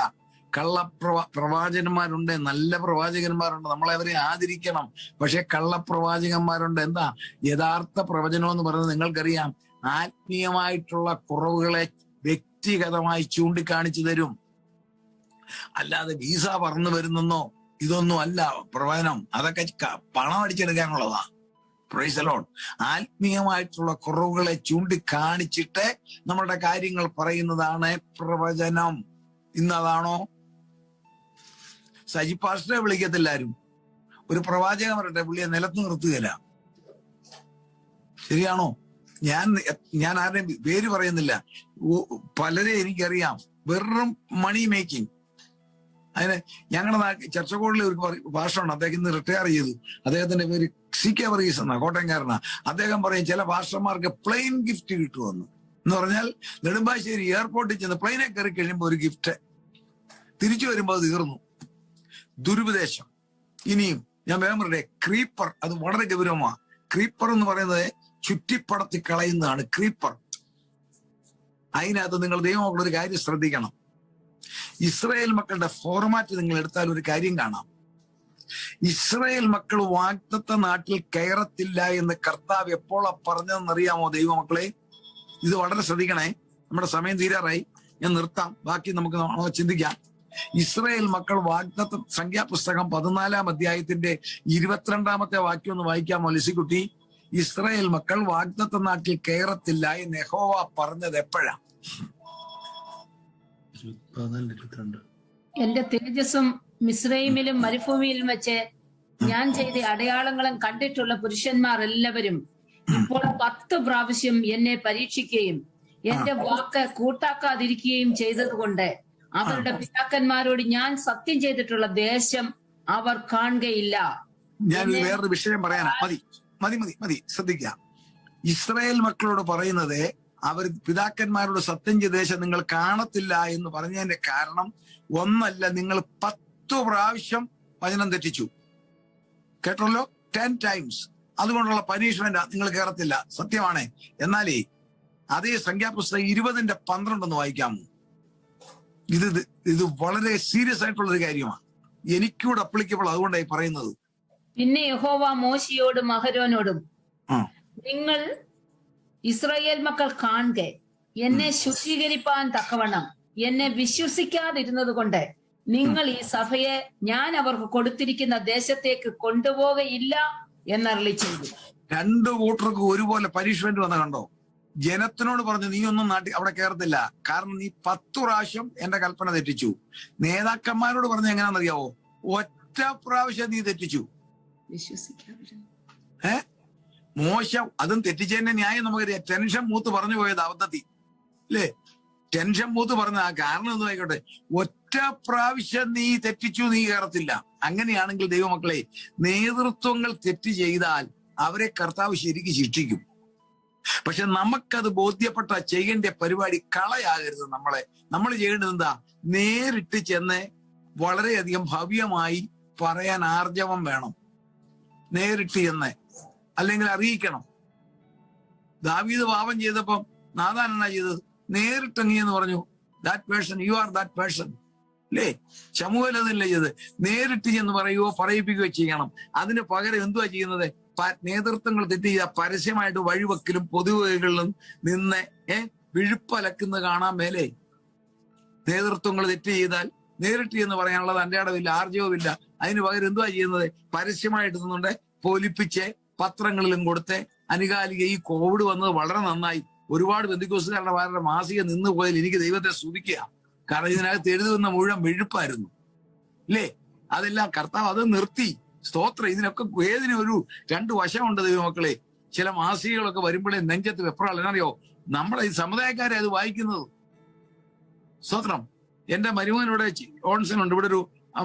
പ്രവാചകന്മാരുണ്ട്, നല്ല പ്രവാചകന്മാരുണ്ട്, നമ്മളവരെ ആദരിക്കണം. പക്ഷെ കള്ളപ്രവാചകന്മാരുണ്ട്. എന്താ യഥാർത്ഥ പ്രവചനം എന്ന് പറയുന്നത് നിങ്ങൾക്കറിയാം? ആത്മീയമായിട്ടുള്ള കുറവുകളെ വ്യക്തിഗതമായി ചൂണ്ടിക്കാണിച്ചു തരും. അല്ലാതെ വീസ പറന്നു വരുന്നെന്നോ ഇതൊന്നും അല്ല പ്രവചനം. അതൊക്കെ പണം അടിച്ചെടുക്കാനുള്ളതാ. Praise the lord. ആത്മീയമായിട്ടുള്ള കുറവുകളെ ചൂണ്ടിക്കാണിച്ചിട്ട് നമ്മളുടെ കാര്യങ്ങൾ പറയുന്നതാണ് പ്രവചനം. ഇന്നതാണോ? സജി പാസ്റ്ററെ വിളിക്കത്തില്ലാരും. ഒരു പ്രവാചകൻ പറയട്ടെ, പുള്ളിയെ നിലത്ത് നിർത്തുകയില്ല. ശരിയാണോ? ഞാൻ ആരുടെയും പേര് പറയുന്നില്ല. പലരെ എനിക്കറിയാം. വെറും മണി മേക്കിംഗ്. അതിന് ഞങ്ങളുടെ ചർച്ചകോടിലെ ഒരു ഭാഷയുണ്ട്. അദ്ദേഹം ഇന്ന് റിട്ടയർ ചെയ്തു. അദ്ദേഹത്തിന്റെ പേര് CK വർഗീസ് എന്നാ, കോട്ടയംകാരനാ. അദ്ദേഹം പറയും ചില ഭാഷമാർക്ക് പ്ലെയിൻ ഗിഫ്റ്റ് കിട്ടുമെന്ന്. എന്ന് പറഞ്ഞാൽ നെടുമ്പാശ്ശേരി എയർപോർട്ടിൽ ചെന്ന് പ്ലെയിനെ കയറി കഴിയുമ്പോൾ ഒരു ഗിഫ്റ്റ്, തിരിച്ചു വരുമ്പോൾ അത് തീർന്നു. ദുരുപദേശം. ഇനിയും ഞാൻ വേഗം പറയട്ടെ, ക്രീപ്പർ. അത് വളരെ ഗൗരവമാണ്. ക്രീപ്പർ എന്ന് പറയുന്നത് ചുറ്റിപ്പടത്തി കളയുന്നതാണ് ക്രീപ്പർ. അതിനകത്ത് നിങ്ങൾ ദൈവമക്കളൊരു കാര്യം ശ്രദ്ധിക്കണം. ഇസ്രായേൽ മക്കളുടെ ഫോർമാറ്റ് നിങ്ങൾ എടുത്താൽ ഒരു കാര്യം കാണാം. ഇസ്രായേൽ മക്കൾ വാഗ്ദത്ത നാട്ടിൽ കയറത്തില്ല എന്ന് കർത്താവ് എപ്പോഴാ പറഞ്ഞതെന്നറിയാമോ ദൈവമക്കളെ? ഇത് വളരെ ശ്രദ്ധിക്കണേ. നമ്മുടെ സമയം തീരാറായി. ഞാൻ നിർത്താം. ബാക്കി നമുക്ക് ചിന്തിക്കാം. ഇസ്രായേൽ മക്കൾ വാഗ്ദത്ത സംഖ്യാപുസ്തകം 14-ാം അധ്യായത്തിന്റെ 22-ാമത്തെ വാക്യം ഒന്ന് വായിക്കാമോ ലിസിക്കുട്ടി? ഇസ്രായേൽ മക്കൾ വാഗ്ദത്ത നാട്ടിൽ കയറത്തില്ല എന്ന് യഹോവ പറഞ്ഞത് എപ്പോഴാ? എന്റെ തേജസ്സും മിസ്രൈമിലും മരുഭൂമിയിലും വെച്ച് ഞാൻ ചെയ്ത അടയാളങ്ങളും കണ്ടിട്ടുള്ള പുരുഷന്മാർ എല്ലാവരും ഇപ്പോൾ 10 പ്രാവശ്യം എന്നെ പരീക്ഷിക്കുകയും എന്റെ വാക്ക് കൂട്ടാക്കാതിരിക്കുകയും ചെയ്തതുകൊണ്ട് അവരുടെ പിതാക്കന്മാരോട് ഞാൻ സത്യം ചെയ്തിട്ടുള്ള ദേശം അവർ കാണുകയില്ല. ഞാൻ വേറൊരു വിഷയം പറയാനാ. മതി ശ്രദ്ധിക്കാം. ഇസ്രായേൽ മക്കളോട് പറയുന്നത് അവർ പിതാക്കന്മാരോട് സത്യം ചെയ്ത ദേശം നിങ്ങൾ കാണത്തില്ല എന്ന് പറഞ്ഞതിന്റെ കാരണം ഒന്നല്ല, നിങ്ങൾ 10 പ്രാവശ്യം വചനം തെറ്റിച്ചു. കേട്ടല്ലോ? 10 ടൈംസ്. അതുകൊണ്ടുള്ള പനിഷ്മെന്റ് നിങ്ങൾ കയറത്തില്ല. സത്യമാണേ. എന്നാലേ അതേ സംഖ്യാപുസ്തകം 20-ന്റെ 12 ഒന്ന് വായിക്കാമോ? ഇത് ഇത് വളരെ സീരിയസ് ആയിട്ടുള്ള ഒരു കാര്യമാണ്. എനിക്കൂടെ അപ്ലിക്കബിൾ, അതുകൊണ്ടായി പറയുന്നത്. പിന്നെ യഹോവ മോശയോടും അഹരോനോടും, നിങ്ങൾ ഇസ്രായേൽ മക്കൾ കാണുക, എന്നെ ശുദ്ധീകരിപ്പാൻ തക്കവണ്ണം എന്നെ വിശ്വസിക്കാതിരുന്നത് കൊണ്ട് നിങ്ങൾ ഈ സഭയെ ഞാൻ അവർക്ക് കൊടുത്തിരിക്കുന്ന ദേശത്തേക്ക് കൊണ്ടുപോകയില്ല എന്നരുളി ചെയ്തു. രണ്ടു കൂട്ടർക്ക് ഒരുപോലെ പനിഷ്മെന്റ് വന്ന കണ്ടോ? ജനത്തിനോട് പറഞ്ഞു, നീ ഒന്നും അവിടെ കയറത്തില്ല, കാരണം നീ 10 പ്രാവശ്യം എന്റെ കൽപ്പന തെറ്റിച്ചു. നേതാക്കന്മാരോട് പറഞ്ഞ എങ്ങനെയാണെന്നറിയാവോ? ഒറ്റ പ്രാവശ്യം നീ തെറ്റിച്ചു. മോശ അതും തെറ്റിച്ചതിന്റെ ന്യായം നമുക്കറിയാം. ടെൻഷൻ മൂത്ത് പറഞ്ഞു പോയത് അബദ്ധത്തിൽ, അല്ലേ? ടെൻഷൻ മൂത്ത് പറഞ്ഞ ആ കാരണം ഒന്നും ആയിക്കോട്ടെ, ഒറ്റ പ്രാവശ്യം നീ തെറ്റിച്ചു, നീ കയറത്തില്ല. അങ്ങനെയാണെങ്കിൽ ദൈവമക്കളെ, നേതൃത്വങ്ങൾ തെറ്റ് ചെയ്താൽ അവരെ കർത്താവ് ശരിക്കും ശിക്ഷിക്കും. പക്ഷെ നമുക്കത് ബോധ്യപ്പെട്ട ചെയ്യേണ്ട പരിപാടി കളയാകരുത്. നമ്മൾ ചെയ്യേണ്ടത് എന്താ? നേരിട്ട് ചെന്ന് വളരെയധികം ഭവ്യമായി പറയാൻ ആർജവം വേണം. നേരിട്ട് ചെന്ന് അല്ലെങ്കിൽ അറിയിക്കണം. ദാവീദ് പാപം ചെയ്തപ്പം നാഥാൻ എന്നാ ചെയ്തത്? നേരിട്ടങ്ങി എന്ന് പറഞ്ഞു, that person, you are that person, അല്ലേ? ശമൂവേൽ അതല്ലേ ചെയ്ത്? നേരിട്ട് ചെന്ന് പറയുകയോ പറയിപ്പിക്കുകയോ ചെയ്യണം. അതിന് പകരം എന്തുവാ ചെയ്യുന്നത്? നേതൃത്വങ്ങൾ തെറ്റ് ചെയ്ത പരസ്യമായിട്ട് വഴിവെക്കലും പൊതുവഴികളിലും നിന്ന് വിഴുപ്പലക്കുന്നത് കാണാൻ മേലെ. നേതൃത്വങ്ങൾ തെറ്റ് ചെയ്താൽ നേരിട്ട് എന്ന് പറയാനുള്ളത് തന്റെ അടവില്ല, ആർജവുമില്ല. അതിന് പകരം എന്തുവാ ചെയ്യുന്നത്? പരസ്യമായിട്ട് നിന്നുകൊണ്ട് പൊലിപ്പിച്ച് പത്രങ്ങളിലും കൊടുത്ത് അനുകാലിക. ഈ കോവിഡ് വന്നത് വളരെ നന്നായി. ഒരുപാട് ബന്ധുക്കോസുകാരുടെ വാരുടെ മാസിക നിന്ന് പോയാൽ എനിക്ക് ദൈവത്തെ സ്തുതിക്കുക. കാരണം ഇതിനകത്ത് എഴുതുന്ന മുഴുവൻ വെഴുപ്പായിരുന്നു, അല്ലേ? അതെല്ലാം കർത്താവ് അത് നിർത്തി. സ്തോത്രം. ഇതിനൊക്കെ ഏതിനും ഒരു 2 വശമുണ്ട് ദൈവമക്കളെ. ചില മാസികകളൊക്കെ വരുമ്പോഴേ നെഞ്ചത്ത് വെപ്രാളം. എന്നറിയോ? നമ്മളെ ഈ സമുദായക്കാരെ അത് വായിക്കുന്നത്. സ്തോത്രം. എന്റെ മരുമകനോടെ ഓൺസനുണ്ട്. ഇവിടെ ഒരു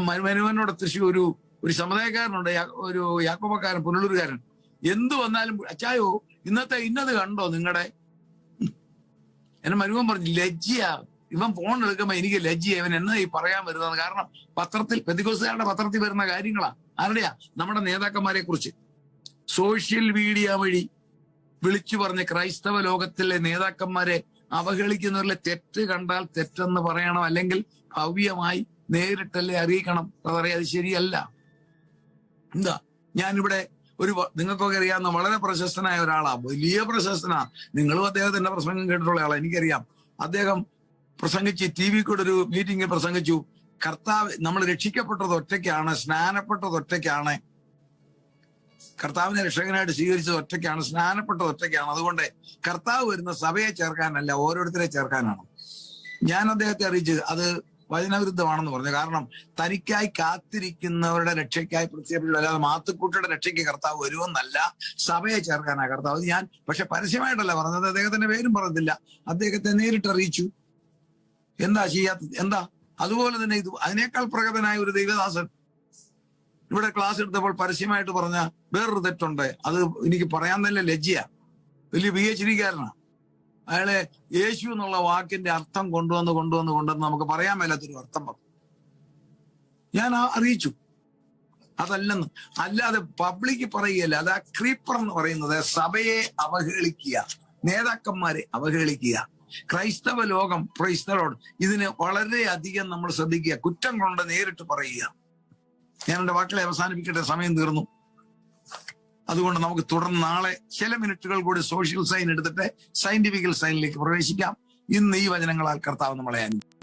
മരുമകനോടെ തൃശ്ശൂർ ഒരു സമുദായക്കാരനുണ്ട്, ഒരു യാക്കോബക്കാരൻ, പുനലൂരുകാരൻ. എന്തു വന്നാലും, അച്ചായോ ഇന്നത്തെ ഇന്നത് കണ്ടോ നിങ്ങളുടെ? എന്റെ മരുമകൻ പറഞ്ഞു, ലജ്ജയാ. ഇവൻ ഫോൺ എടുക്കുമ്പോ എനിക്ക് ലജ്ജയാ, ഇവൻ എന്നാ ഈ പറയാൻ വരുന്നത്. കാരണം പത്രത്തിൽ, പെന്തിക്കോസ്തുകാരുടെ പത്രത്തിൽ വരുന്ന കാര്യങ്ങളാ. ആരുടെയാ? നമ്മുടെ നേതാക്കന്മാരെ കുറിച്ച്. സോഷ്യൽ മീഡിയ വഴി വിളിച്ചു പറഞ്ഞ് ക്രൈസ്തവ ലോകത്തിലെ നേതാക്കന്മാരെ അവഹേളിക്കുന്നവരിലെ തെറ്റ് കണ്ടാൽ തെറ്റെന്ന് പറയണം, അല്ലെങ്കിൽ ഭവ്യമായി നേരിട്ടല്ലേ അറിയിക്കണം. അതറിയാം, അത് ശരിയല്ല. എന്താ, ഞാനിവിടെ നിങ്ങൾക്കൊക്കെ അറിയാവുന്ന വളരെ പ്രശസ്തനായ ഒരാളാ, വലിയ പ്രശസ്തനാ. നിങ്ങളും അദ്ദേഹത്തിന്റെ പ്രസംഗം കേട്ടിട്ടുള്ള ആളാ, എനിക്കറിയാം. അദ്ദേഹം പ്രസംഗിച്ച് TV കൂടെ ഒരു മീറ്റിംഗിൽ പ്രസംഗിച്ചു. കർത്താവ്, നമ്മൾ രക്ഷിക്കപ്പെട്ടത് ഒറ്റയ്ക്കാണ്, സ്നാനപ്പെട്ടത് ഒറ്റയ്ക്കാണ്, കർത്താവിനെ രക്ഷകനായിട്ട് സ്വീകരിച്ചത് ഒറ്റയ്ക്കാണ്, സ്നാനപ്പെട്ടത് ഒറ്റയ്ക്കാണ്. അതുകൊണ്ട് കർത്താവ് വരുന്ന സഭയെ ചേർക്കാനല്ല, ഓരോരുത്തരെ ചേർക്കാനാണ്. ഞാൻ അദ്ദേഹത്തെ അറിയിച്ച് അത് വചനവിരുദ്ധമാണെന്ന് പറഞ്ഞു. കാരണം തനിക്കായി കാത്തിരിക്കുന്നവരുടെ രക്ഷയ്ക്കായി പ്രത്യേകിച്ച്, അല്ലാതെ മാത്തുക്കുട്ടിയുടെ രക്ഷയ്ക്ക് കർത്താവ് വരുമെന്നല്ല, സഭയെ ചേർക്കാനാ കർത്താവ്. ഞാൻ പക്ഷെ പരസ്യമായിട്ടല്ല പറഞ്ഞത്, അദ്ദേഹത്തിന്റെ പേരും പറഞ്ഞില്ല, അദ്ദേഹത്തെ നേരിട്ട് അറിയിച്ചു. എന്താ ചെയ്യാത്തത്? എന്താ? അതുപോലെ തന്നെ ഇത് അതിനേക്കാൾ പ്രഗതനായ ഒരു ദൈവദാസൻ ഇവിടെ ക്ലാസ് എടുത്തപ്പോൾ പരസ്യമായിട്ട് പറഞ്ഞ വേറൊരു തെറ്റുണ്ട്. അത് എനിക്ക് പറയാൻ തന്നെ ലജ്ജയാ. വലിയ PhD-കാരനാണ്. അയാളെ യേശു എന്നുള്ള വാക്കിന്റെ അർത്ഥം കൊണ്ടുവന്ന് നമുക്ക് പറയാൻ മേലാത്തൊരു അർത്ഥം പറഞ്ഞു. ഞാൻ അറിയിച്ചു അതല്ലെന്ന്. അല്ലാതെ പബ്ലിക് പറയുകയല്ല. അത് ആ ക്രീപ്പർ എന്ന് പറയുന്നത് സഭയെ അവഹേളിക്കുക, നേതാക്കന്മാരെ അവഹേളിക്കുക. ക്രൈസ്തവ ലോകം, പ്രൈസ് ദി ലോർഡ്, ഇതിന് വളരെയധികം നമ്മൾ ശ്രദ്ധിക്കുക. കുറ്റം കൊണ്ട് നേരിട്ട് പറയുക. ഞാൻ എന്റെ വാക്കുകളെ അവസാനിപ്പിക്കട്ടെ, സമയം തീർന്നു. അതുകൊണ്ട് നമുക്ക് തുടർന്ന് നാളെ ചില മിനിറ്റുകൾ കൂടി സോഷ്യൽ സയൻ എടുത്തിട്ട് സയന്റിഫിക്കൽ സയനിലേക്ക് പ്രവേശിക്കാം. ഇന്ന് ഈ വചനങ്ങളാൽ കർത്താവ് നമ്മളെ അനുഗ്രഹിക്കും.